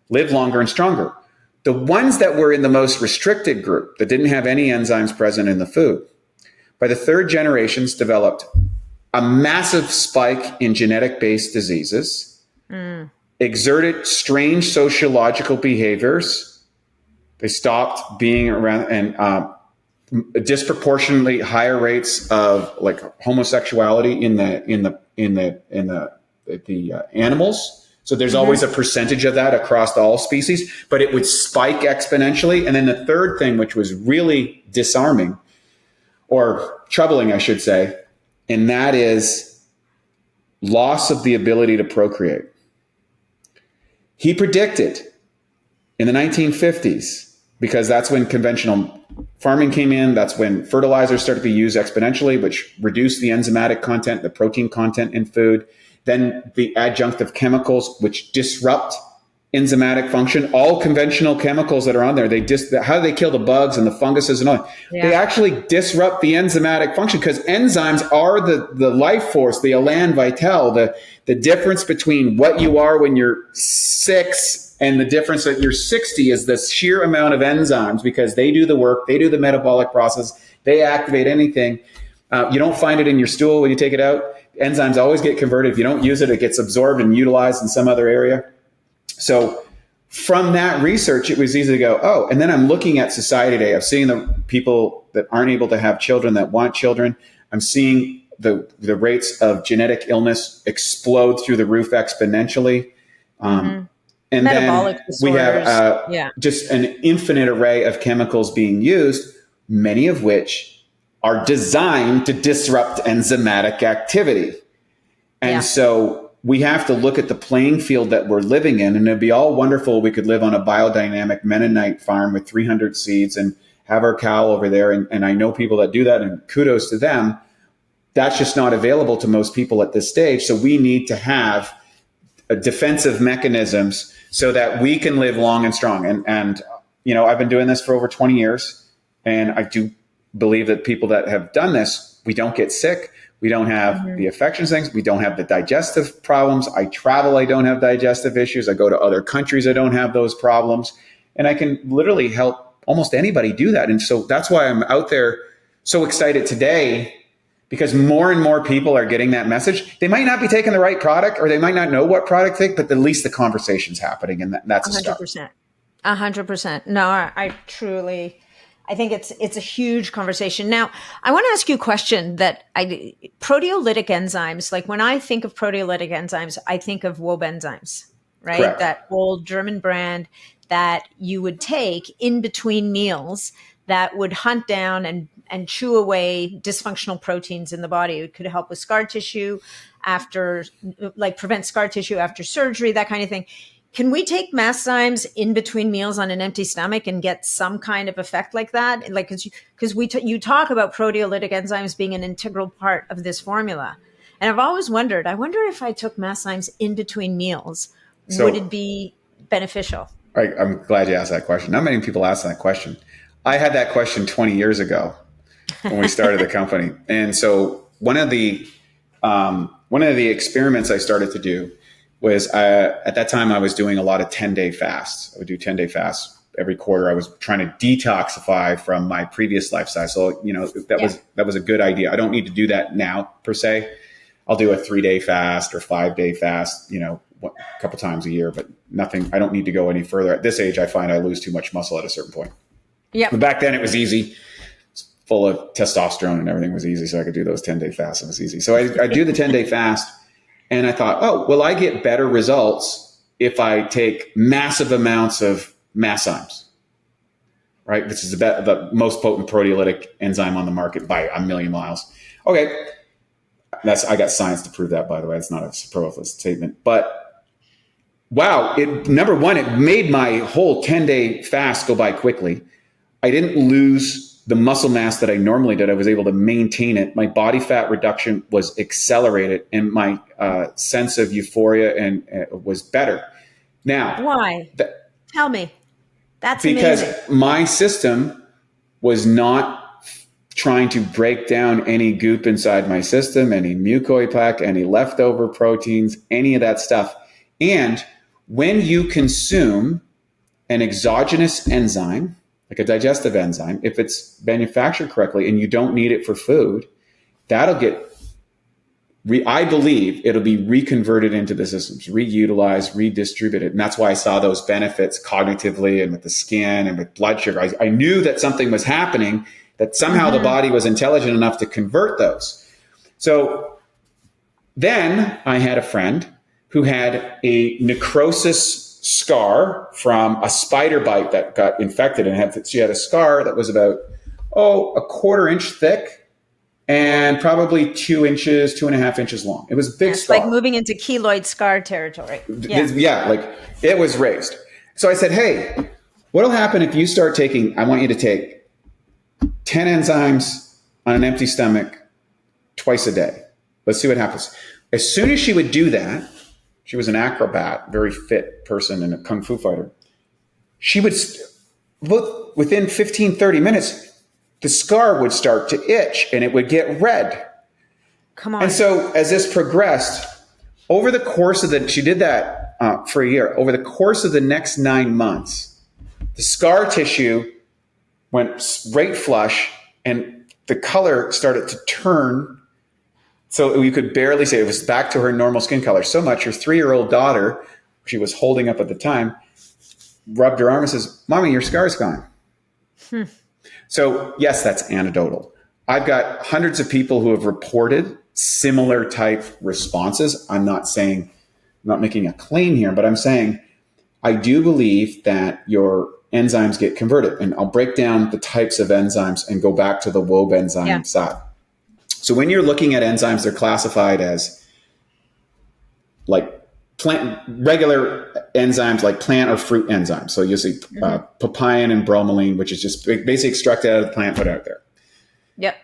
lived longer and stronger. The ones that were in the most restricted group, that didn't have any enzymes present in the food, by the third generations developed a massive spike in genetic-based diseases, exerted strange sociological behaviors. They stopped being around, and disproportionately higher rates of like homosexuality in the animals. So there's always a percentage of that across all species, but it would spike exponentially. And then the third thing, which was really disarming, or troubling, I should say, and that is loss of the ability to procreate. He predicted in the 1950s because that's when conventional farming came in. That's when fertilizers started to be used exponentially, which reduced the enzymatic content, the protein content in food. Then the adjunctive chemicals, which disrupt enzymatic function. All conventional chemicals that are on there, how do they kill the bugs and the funguses and all that? Yeah. They actually disrupt the enzymatic function, because enzymes are the life force, the elan vital, the difference between what you are when you're 6 and the difference that you're 60 is the sheer amount of enzymes, because they do the work, they do the metabolic process, they activate anything. You don't find it in your stool when you take it out. Enzymes always get converted. If you don't use it, it gets absorbed and utilized in some other area. So from that research, it was easy to go, oh, and then I'm looking at society today. I'm seeing the people that aren't able to have children that want children. I'm seeing the rates of genetic illness explode through the roof exponentially. And metabolic then disorders. We have just an infinite array of chemicals being used, many of which are designed to disrupt enzymatic activity. And so we have to look at the playing field that we're living in, and it'd be all wonderful. We could live on a biodynamic Mennonite farm with 300 seeds and have our cow over there. And I know people that do that, and kudos to them. That's just not available to most people at this stage. So we need to have defensive mechanisms so that we can live long and strong. And you know, I've been doing this for over 20 years, and I do believe that people that have done this, we don't get sick. We don't have the infections things. We don't have the digestive problems. I travel, I don't have digestive issues. I go to other countries, I don't have those problems. And I can literally help almost anybody do that. And so that's why I'm out there so excited today, because more and more people are getting that message. They might not be taking the right product, or they might not know what product to take, but at least the conversation's happening, and that's 100%. 100%. No, I truly... I think it's a huge conversation. Now, I want to ask you a question that proteolytic enzymes, like when I think of proteolytic enzymes, I think of Wobe enzymes, right? Correct. That old German brand that you would take in between meals that would hunt down and chew away dysfunctional proteins in the body. It could help with scar tissue prevent scar tissue after surgery, that kind of thing. Can we take Enzymes in between meals on an empty stomach and get some kind of effect like that? Like, because you talk about proteolytic enzymes being an integral part of this formula. And I've always wondered, I wonder if I took Enzymes in between meals, would it be beneficial? I'm glad you asked that question. Not many people ask that question. I had that question 20 years ago when we started the company. And so one of the experiments I started to do was at that time I was doing a lot of 10-day fasts. I would do 10-day fasts every quarter. I was trying to detoxify from my previous lifestyle. So, you know, that was a good idea. I don't need to do that now per se. I'll do a 3-day fast or 5-day fast, you know, a couple times a year, but nothing. I don't need to go any further. At this age, I find I lose too much muscle at a certain point. Yeah. But back then it was easy. It's full of testosterone and everything was easy. So I could do those 10-day fasts. It was easy. So I do the 10-day fast. And I thought, oh, well, I get better results if I take massive amounts of Enzymes, right? This is the most potent proteolytic enzyme on the market by a million miles. Okay. I got science to prove that, by the way. It's not a superfluous statement. But wow, number one, it made my whole 10-day fast go by quickly. I didn't lose the muscle mass that I normally did. I was able to maintain it. My body fat reduction was accelerated, and my sense of euphoria was better. Now, why? Tell me. That's because amazing. My system was not trying to break down any goop inside my system, any mucoid plaque, any leftover proteins, any of that stuff. And when you consume an exogenous enzyme, like a digestive enzyme, if it's manufactured correctly and you don't need it for food, that'll get, I believe it'll be reconverted into the systems, reutilized, redistributed. And that's why I saw those benefits cognitively and with the skin and with blood sugar. I knew that something was happening, that somehow the body was intelligent enough to convert those. So then I had a friend who had a necrosis scar from a spider bite that got infected, and she had a scar that was about a 1/4 inch thick and probably 2 inches, 2.5 inches long. It was a big scar. Like moving into keloid scar territory. Yeah, like it was raised. So I said, hey, What'll happen if you start taking, I want you to take 10 enzymes on an empty stomach twice a day. Let's see what happens. As soon as she would do that, she was an acrobat, very fit person and a kung fu fighter. She would look within 15, 30 minutes, the scar would start to itch and it would get red. Come on. And so as this progressed, over the course of she did that for a year. Over the course of the next 9 months, the scar tissue went right flush and the color started to turn. So you could barely say it was back to her normal skin color. So much her 3-year-old daughter, she was holding up at the time, rubbed her arm and says, "Mommy, your scar's gone." So yes, that's anecdotal. I've got hundreds of people who have reported similar type responses. I'm not making a claim here, but I'm saying I do believe that your enzymes get converted. And I'll break down the types of enzymes and go back to the WOBE enzyme side. So when you're looking at enzymes, they're classified as like regular enzymes, like plant or fruit enzymes. So you'll see papain and bromelain, which is just basically extracted out of the plant, put out there. Yep.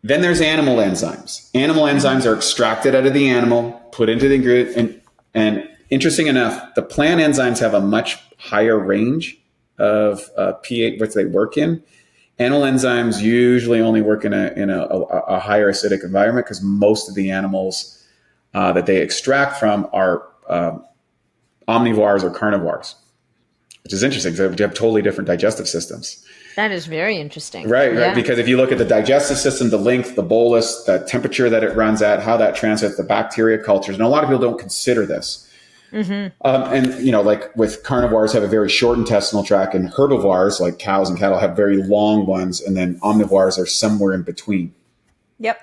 Then there's animal enzymes. Animal enzymes are extracted out of the animal, put into the ingredient. And interesting enough, the plant enzymes have a much higher range of pH, what they work in. Animal enzymes usually only work in a higher acidic environment because most of the animals that they extract from are omnivores or carnivores, which is interesting because they have totally different digestive systems. That is very interesting. Right. Because if you look at the digestive system, the length, the bolus, the temperature that it runs at, how that transits, the bacteria cultures, and a lot of people don't consider this. And like with carnivores have a very short intestinal tract, and herbivores like cows and cattle have very long ones, and then omnivores are somewhere in between. Yep.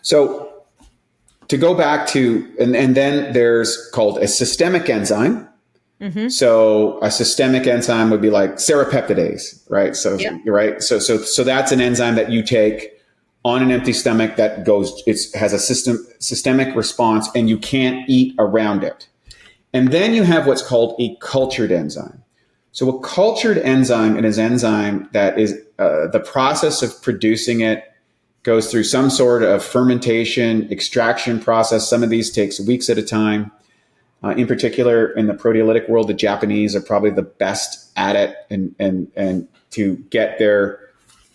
So to go back to, and then there's called a systemic enzyme. So a systemic enzyme would be like serrapeptidase, right? So right. So that's an enzyme that you take on an empty stomach that has a systemic response, and you can't eat around it. And then you have what's called a cultured enzyme. So a cultured enzyme is an enzyme that is the process of producing it goes through some sort of fermentation, extraction process. Some of these takes weeks at a time. In particular, in the proteolytic world, the Japanese are probably the best at it, and to get their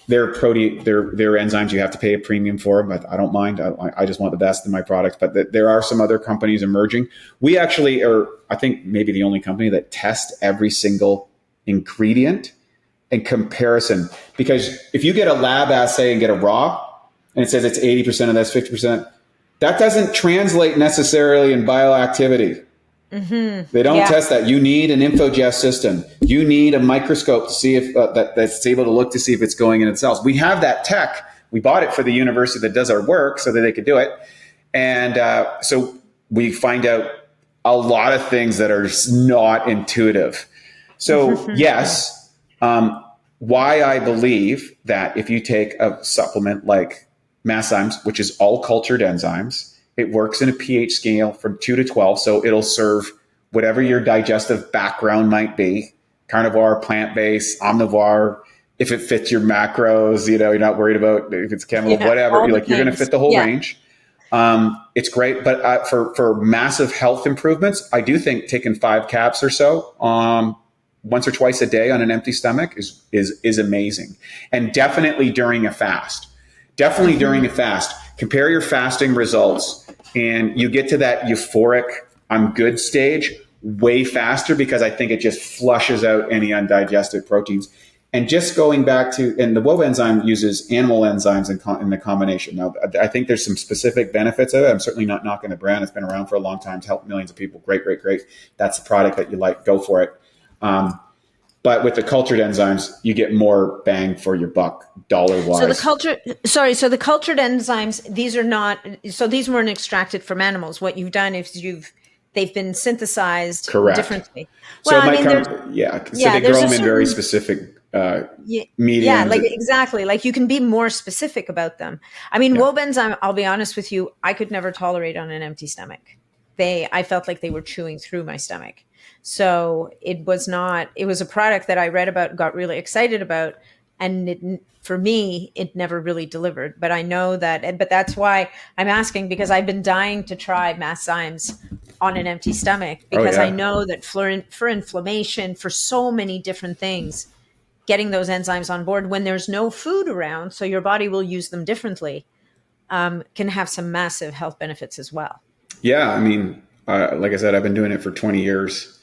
enzymes, you have to pay a premium for them. But I don't mind. I just want the best in my products. But there are some other companies emerging. We actually are, I think, maybe the only company that tests every single ingredient in comparison. Because if you get a lab assay and get a raw, and it says it's 80% of this, 50%, that doesn't translate necessarily in bioactivity. They don't test that. You need an InfoGest system. You need a microscope to see if that's able to look to see if it's going in its cells. We have that tech. We bought it for the university that does our work so that they could do it. And so we find out a lot of things that are not intuitive. So yes, why I believe that if you take a supplement like Enzymes, which is all cultured enzymes, it works in a pH scale from 2 to 12. So it'll serve whatever your digestive background might be, carnivore, plant-based, omnivore, if it fits your macros, you're not worried about if it's chemical, whatever, you're going to fit the whole range. It's great. But for massive health improvements, I do think taking 5 caps or so once or twice a day on an empty stomach is amazing. And definitely during a fast. During a fast. Compare your fasting results, and you get to that euphoric, I'm good stage way faster because I think it just flushes out any undigested proteins. And just going back to, and the WOBE enzyme uses animal enzymes in the combination. Now, I think there's some specific benefits of it. I'm certainly not knocking the brand. It's been around for a long time to help millions of people. Great. That's the product that you like. Go for it. But with the cultured enzymes, you get more bang for your buck, dollar-wise. So the cultured enzymes, these weren't extracted from animals. What you've done is they've been synthesized differently. Well, so they grow them in very specific mediums. Yeah, exactly. Like you can be more specific about them. I mean, WOBE enzyme, I'll be honest with you, I could never tolerate on an empty stomach. I felt like they were chewing through my stomach. So it was a product that I read about, got really excited about. And for me, it never really delivered. But I know that, but that's why I'm asking, because I've been dying to try Enzymes on an empty stomach, Oh because I yeah. know that for inflammation, for so many different things, getting those enzymes on board when there's no food around, so your body will use them differently, can have some massive health benefits as well. Yeah. I mean, like I said, I've been doing it for 20 years.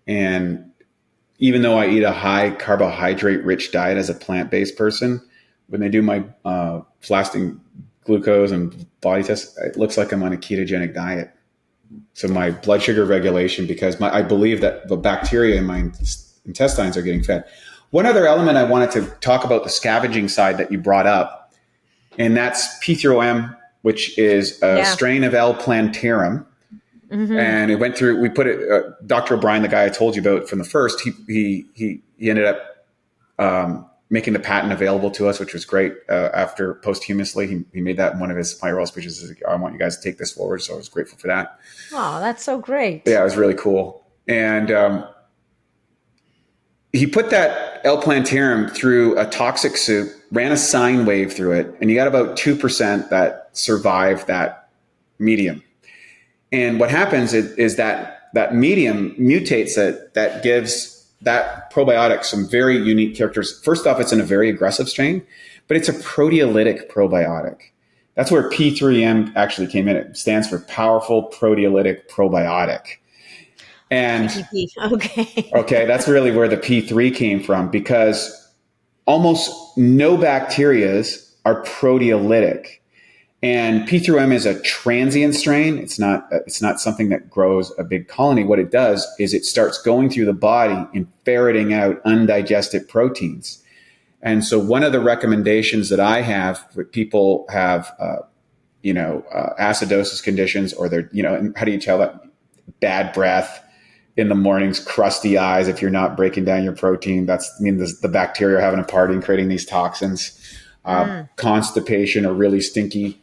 And even though I eat a high carbohydrate rich diet as a plant-based person, when they do my fasting glucose and body tests, it looks like I'm on a ketogenic diet. So my blood sugar regulation, because I believe that the bacteria in my intestines are getting fed. One other element I wanted to talk about, the scavenging side that you brought up, and that's P3OM, which is a strain of L. plantarum. Mm-hmm. And it went through, we put it, Dr. O'Brien, the guy I told you about from the first, he ended up making the patent available to us, which was great. After posthumously, he made that in one of his viral speeches. I want you guys to take this forward. So I was grateful for that. Oh, that's so great. Yeah, it was really cool. And he put that L. plantarum through a toxic soup, ran a sine wave through it, and you got about 2% that survived that medium. And what happens is that medium mutates it, that gives that probiotic some very unique characters. First off, it's in a very aggressive strain, but it's a proteolytic probiotic. That's where P3M actually came in. It stands for powerful proteolytic probiotic. And okay, that's really where the P3 came from, because almost no bacterias are proteolytic. And P3M is a transient strain. It's not something that grows a big colony. What it does is it starts going through the body and ferreting out undigested proteins. And so one of the recommendations that I have for people have, acidosis conditions, or they're, how do you tell that? Bad breath in the mornings, crusty eyes. If you're not breaking down your protein, the bacteria are having a party and creating these toxins. Constipation or really stinky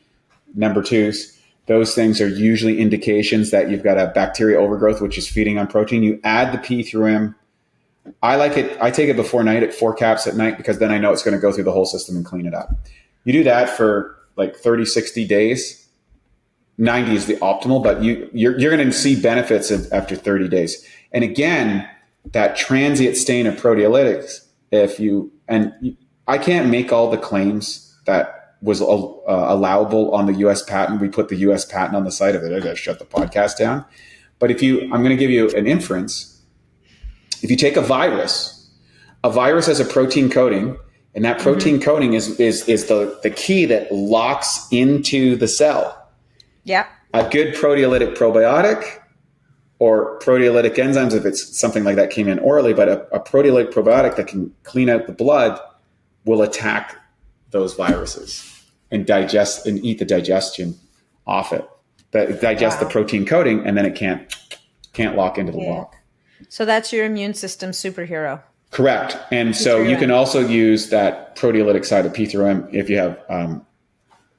number twos. Those things are usually indications that you've got a bacteria overgrowth, which is feeding on protein. You add the P3M. I like it. I take it before night at 4 caps at night, because then I know it's going to go through the whole system and clean it up. You do that for like 30, 60 days. 90 is the optimal, but you're going to see benefits after 30 days. And again, that transient stain of proteolytics, I can't make all the claims that was allowable on the U.S. patent. We put the U.S. patent on the site of it. I got to shut the podcast down. But I'm going to give you an inference. If you take a virus has a protein coating, and that protein coating is the key that locks into the cell. Yeah. A good proteolytic probiotic or proteolytic enzymes, if it's something like that came in orally, but a proteolytic probiotic that can clean out the blood will attack those viruses and digest and eat the digestion off it. Digest the protein coating, and then it can't lock into the lock. So that's your immune system superhero. Correct. And so you can also use that proteolytic side of P3M if you have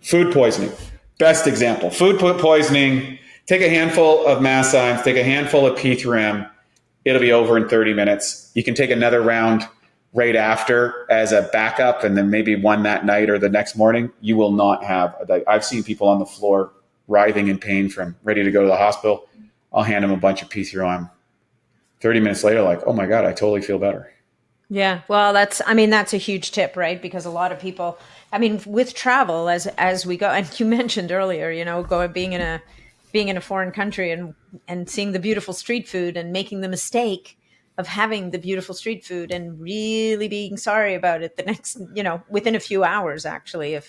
food poisoning. Best example, food poisoning. Take a handful of Enzymes, take a handful of P3M. It'll be over in 30 minutes. You can take another round right after as a backup, and then maybe one that night or the next morning. You will not have. I've seen people on the floor writhing in pain from ready to go to the hospital. I'll hand them a bunch of P3M. 30 minutes later, like, oh my God, I totally feel better. Yeah. Well, that's a huge tip, right? Because a lot of people, with travel as we go, and you mentioned earlier, being in a foreign country and seeing the beautiful street food and making the mistake of having the beautiful street food and really being sorry about it the next, within a few hours, actually.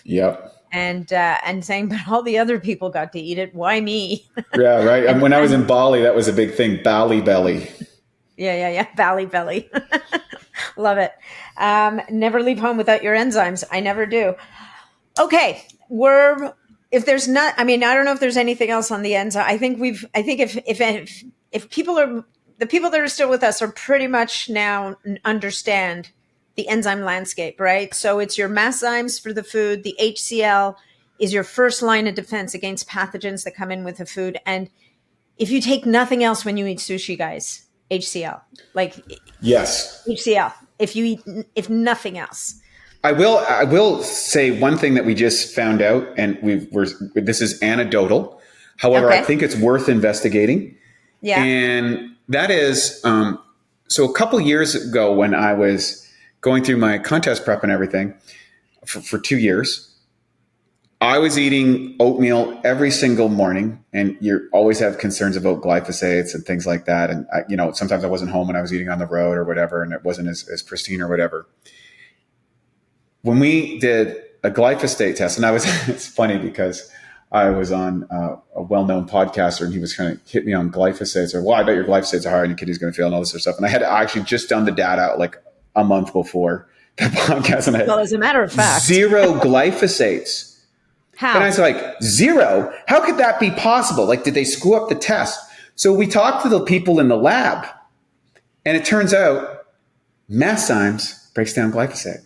And saying, but all the other people got to eat it. Why me? Yeah, right. And when I was in Bali, that was a big thing. Bali belly. Yeah. Bali belly. Love it. Never leave home without your enzymes. I never do. Okay. If there's not, I don't know if there's anything else on the enzyme. I think if people are, the people that are still with us are pretty much now understand the enzyme landscape, right? So it's your Enzymes for the food. The HCl is your first line of defense against pathogens that come in with the food. And if you take nothing else when you eat sushi, guys, HCl, like Yes. HCl, if nothing else. I will say one thing that we just found out, and this is anecdotal. However, I think it's worth investigating. Yeah. And that is, so a couple years ago when I was going through my contest prep and everything for 2 years, I was eating oatmeal every single morning, and you always have concerns about glyphosates and things like that. And sometimes I wasn't home when I was eating on the road or whatever, and it wasn't as pristine or whatever. When we did a glyphosate test, and it's funny because I was on a well-known podcaster, and he was kind of hit me on glyphosates, or, well, I bet your glyphosates are higher and your kidney's going to fail and all this sort of stuff. And I had actually just done the data like a month before the podcast, and I had, well, as a matter of fact, 0 glyphosates. How? And I was like, 0? How could that be possible? Like, did they screw up the test? So we talked to the people in the lab, and it turns out Enzymes breaks down glyphosate.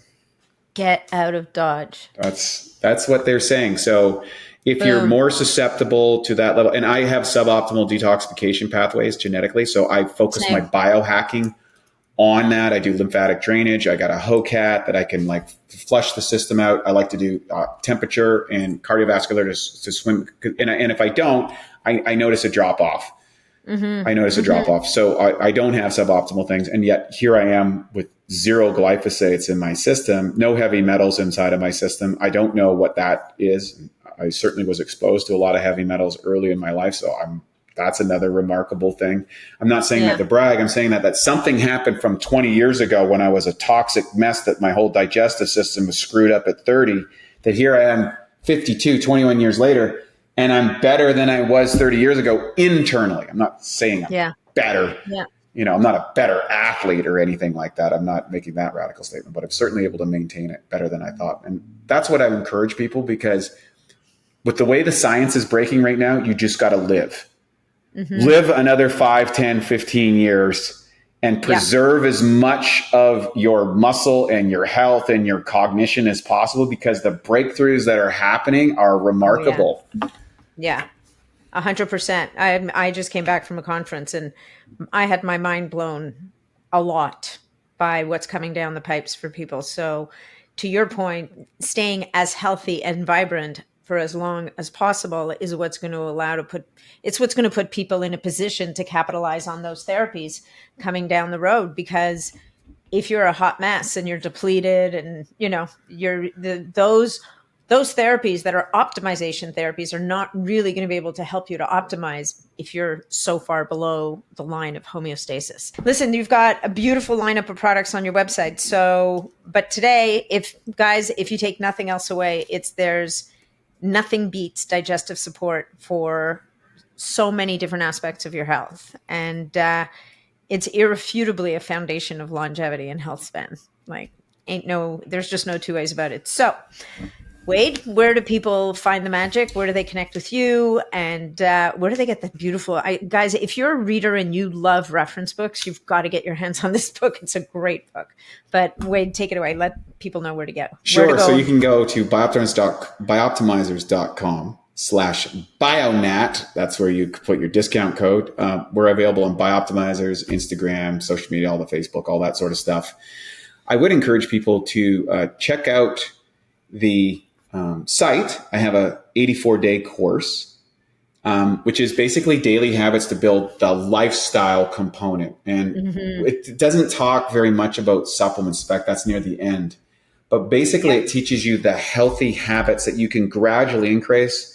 Get out of Dodge. That's what they're saying. So if you're more susceptible to that level, and I have suboptimal detoxification pathways genetically, so I focus my biohacking on that. I do lymphatic drainage. I got a HOCAT that I can like flush the system out. I like to do temperature and cardiovascular to swim. And if I don't, I notice a drop off. I notice a drop off. So I don't have suboptimal things. And yet here I am with 0 glyphosates in my system, no heavy metals inside of my system. I don't know what that is. I certainly was exposed to a lot of heavy metals early in my life. So that's another remarkable thing. I'm not saying that to brag. I'm saying that something happened from 20 years ago when I was a toxic mess, that my whole digestive system was screwed up at 30, that here I am 52, 21 years later, and I'm better than I was 30 years ago internally. I'm not saying I'm better. Yeah. I'm not a better athlete or anything like that. I'm not making that radical statement, but I'm certainly able to maintain it better than I thought. And that's what I encourage people, because with the way the science is breaking right now, you just got to live. Live another 5, 10, 15 years and preserve as much of your muscle and your health and your cognition as possible, because the breakthroughs that are happening are remarkable. Yeah. 100%. I just came back from a conference, and I had my mind blown a lot by what's coming down the pipes for people. So to your point, staying as healthy and vibrant for as long as possible is what's going to what's going to put people in a position to capitalize on those therapies coming down the road. Because if you're a hot mess and you're depleted, and those therapies that are optimization therapies are not really going to be able to help you to optimize if you're so far below the line of homeostasis. Listen, you've got a beautiful lineup of products on your website. But today, if you take nothing else away, there's nothing beats digestive support for so many different aspects of your health. And it's irrefutably a foundation of longevity and health span. Like, there's just no two ways about it. So, Wade, where do people find the magic? Where do they connect with you? And where do they get the beautiful... guys, if you're a reader and you love reference books, you've got to get your hands on this book. It's a great book. But Wade, take it away. Let people know where to go. Sure. So you can go to BIOptimizers.com/BioNat. That's where you put your discount code. We're available on BIOptimizers, Instagram, social media, all the Facebook, all that sort of stuff. I would encourage people to check out the site. I have a 84-day course, which is basically daily habits to build the lifestyle component. And it doesn't talk very much about supplements. In fact, that's near the end. But basically, it teaches you the healthy habits that you can gradually increase.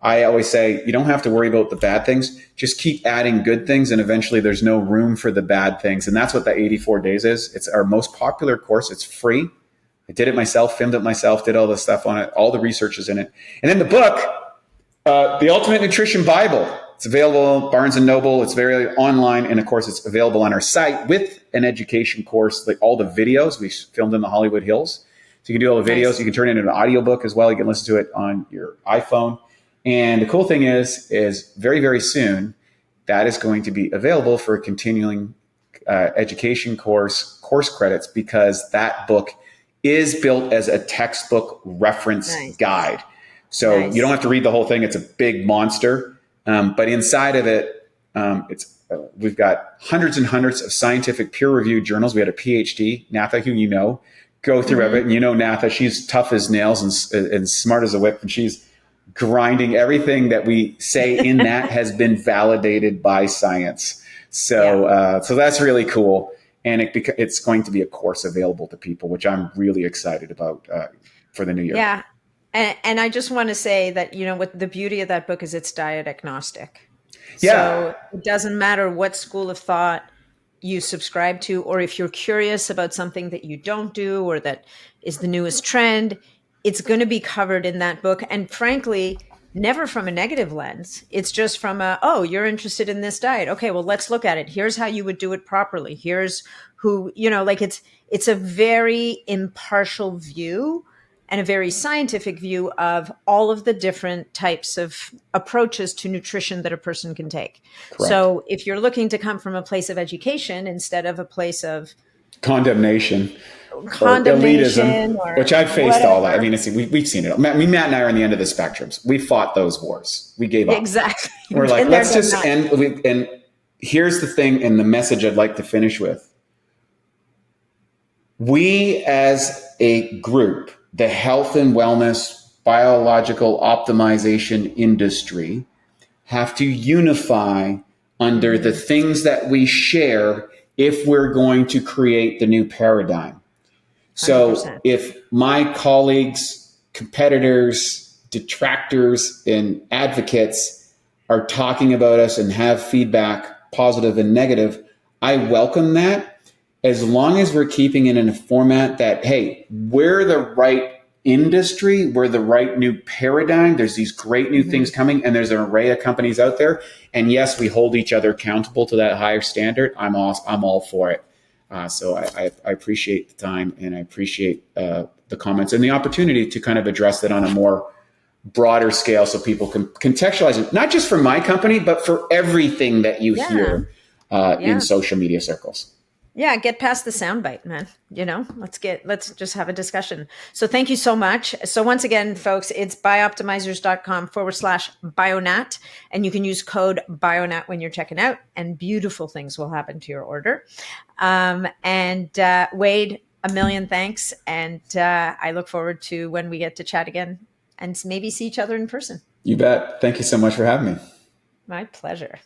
I always say you don't have to worry about the bad things. Just keep adding good things, and eventually there's no room for the bad things. And that's what the 84 days is. It's our most popular course. It's free. I did it myself, filmed it myself, did all the stuff on it. All the research is in it. And then the book, The Ultimate Nutrition Bible. It's available at Barnes & Noble. It's very online. And, of course, it's available on our site with an education course, like all the videos we filmed in the Hollywood Hills. So you can do all the videos. Nice. You can turn it into an audiobook as well. You can listen to it on your iPhone. And the cool thing is very, very soon, that is going to be available for a continuing education course credits, because that book is built as a textbook reference guide. So you don't have to read the whole thing. It's a big monster. But inside of it, it's we've got hundreds and hundreds of scientific peer-reviewed journals. We had a PhD, Natha, who you know, go through it. And Natha, she's tough as nails and smart as a whip, and she's grinding everything that we say in that has been validated by science. So so that's really cool. And it's going to be a course available to people, which I'm really excited about for the new year. Yeah. And I just want to say that, what the beauty of that book is it's diet agnostic. Yeah. So it doesn't matter what school of thought you subscribe to, or if you're curious about something that you don't do or that is the newest trend, it's going to be covered in that book. And frankly, never from a negative lens. It's just from you're interested in this diet. Okay, well, let's look at it. Here's how you would do it properly. Here's who, it's a very impartial view and a very scientific view of all of the different types of approaches to nutrition that a person can take. Correct. So if you're looking to come from a place of education instead of a place of condemnation or elitism, which I've faced all that. I mean, we've seen it. Matt and I are on the end of the spectrums. We fought those wars. We gave up. Exactly. We're like, let's just end. And here's the thing, and the message I'd like to finish with. We as a group, the health and wellness, biological optimization industry, have to unify under the things that we share if we're going to create the new paradigm. So 100%. If my colleagues, competitors, detractors, and advocates are talking about us and have feedback, positive and negative, I welcome that, as long as we're keeping it in a format that, hey, we're the right industry, we're the right new paradigm. There's these great new things coming, and there's an array of companies out there. And yes, we hold each other accountable to that higher standard. I'm all for it. So I appreciate the time, and I appreciate the comments and the opportunity to kind of address that on a more broader scale so people can contextualize it, not just for my company, but for everything that you hear in social media circles. Yeah, get past the soundbite, man. Let's just have a discussion. So thank you so much. So once again, folks, it's BIOptimizers.com/BioNat, and you can use code BioNat when you're checking out, and beautiful things will happen to your order. Wade, a million thanks. And I look forward to when we get to chat again and maybe see each other in person. You bet. Thank you so much for having me. My pleasure.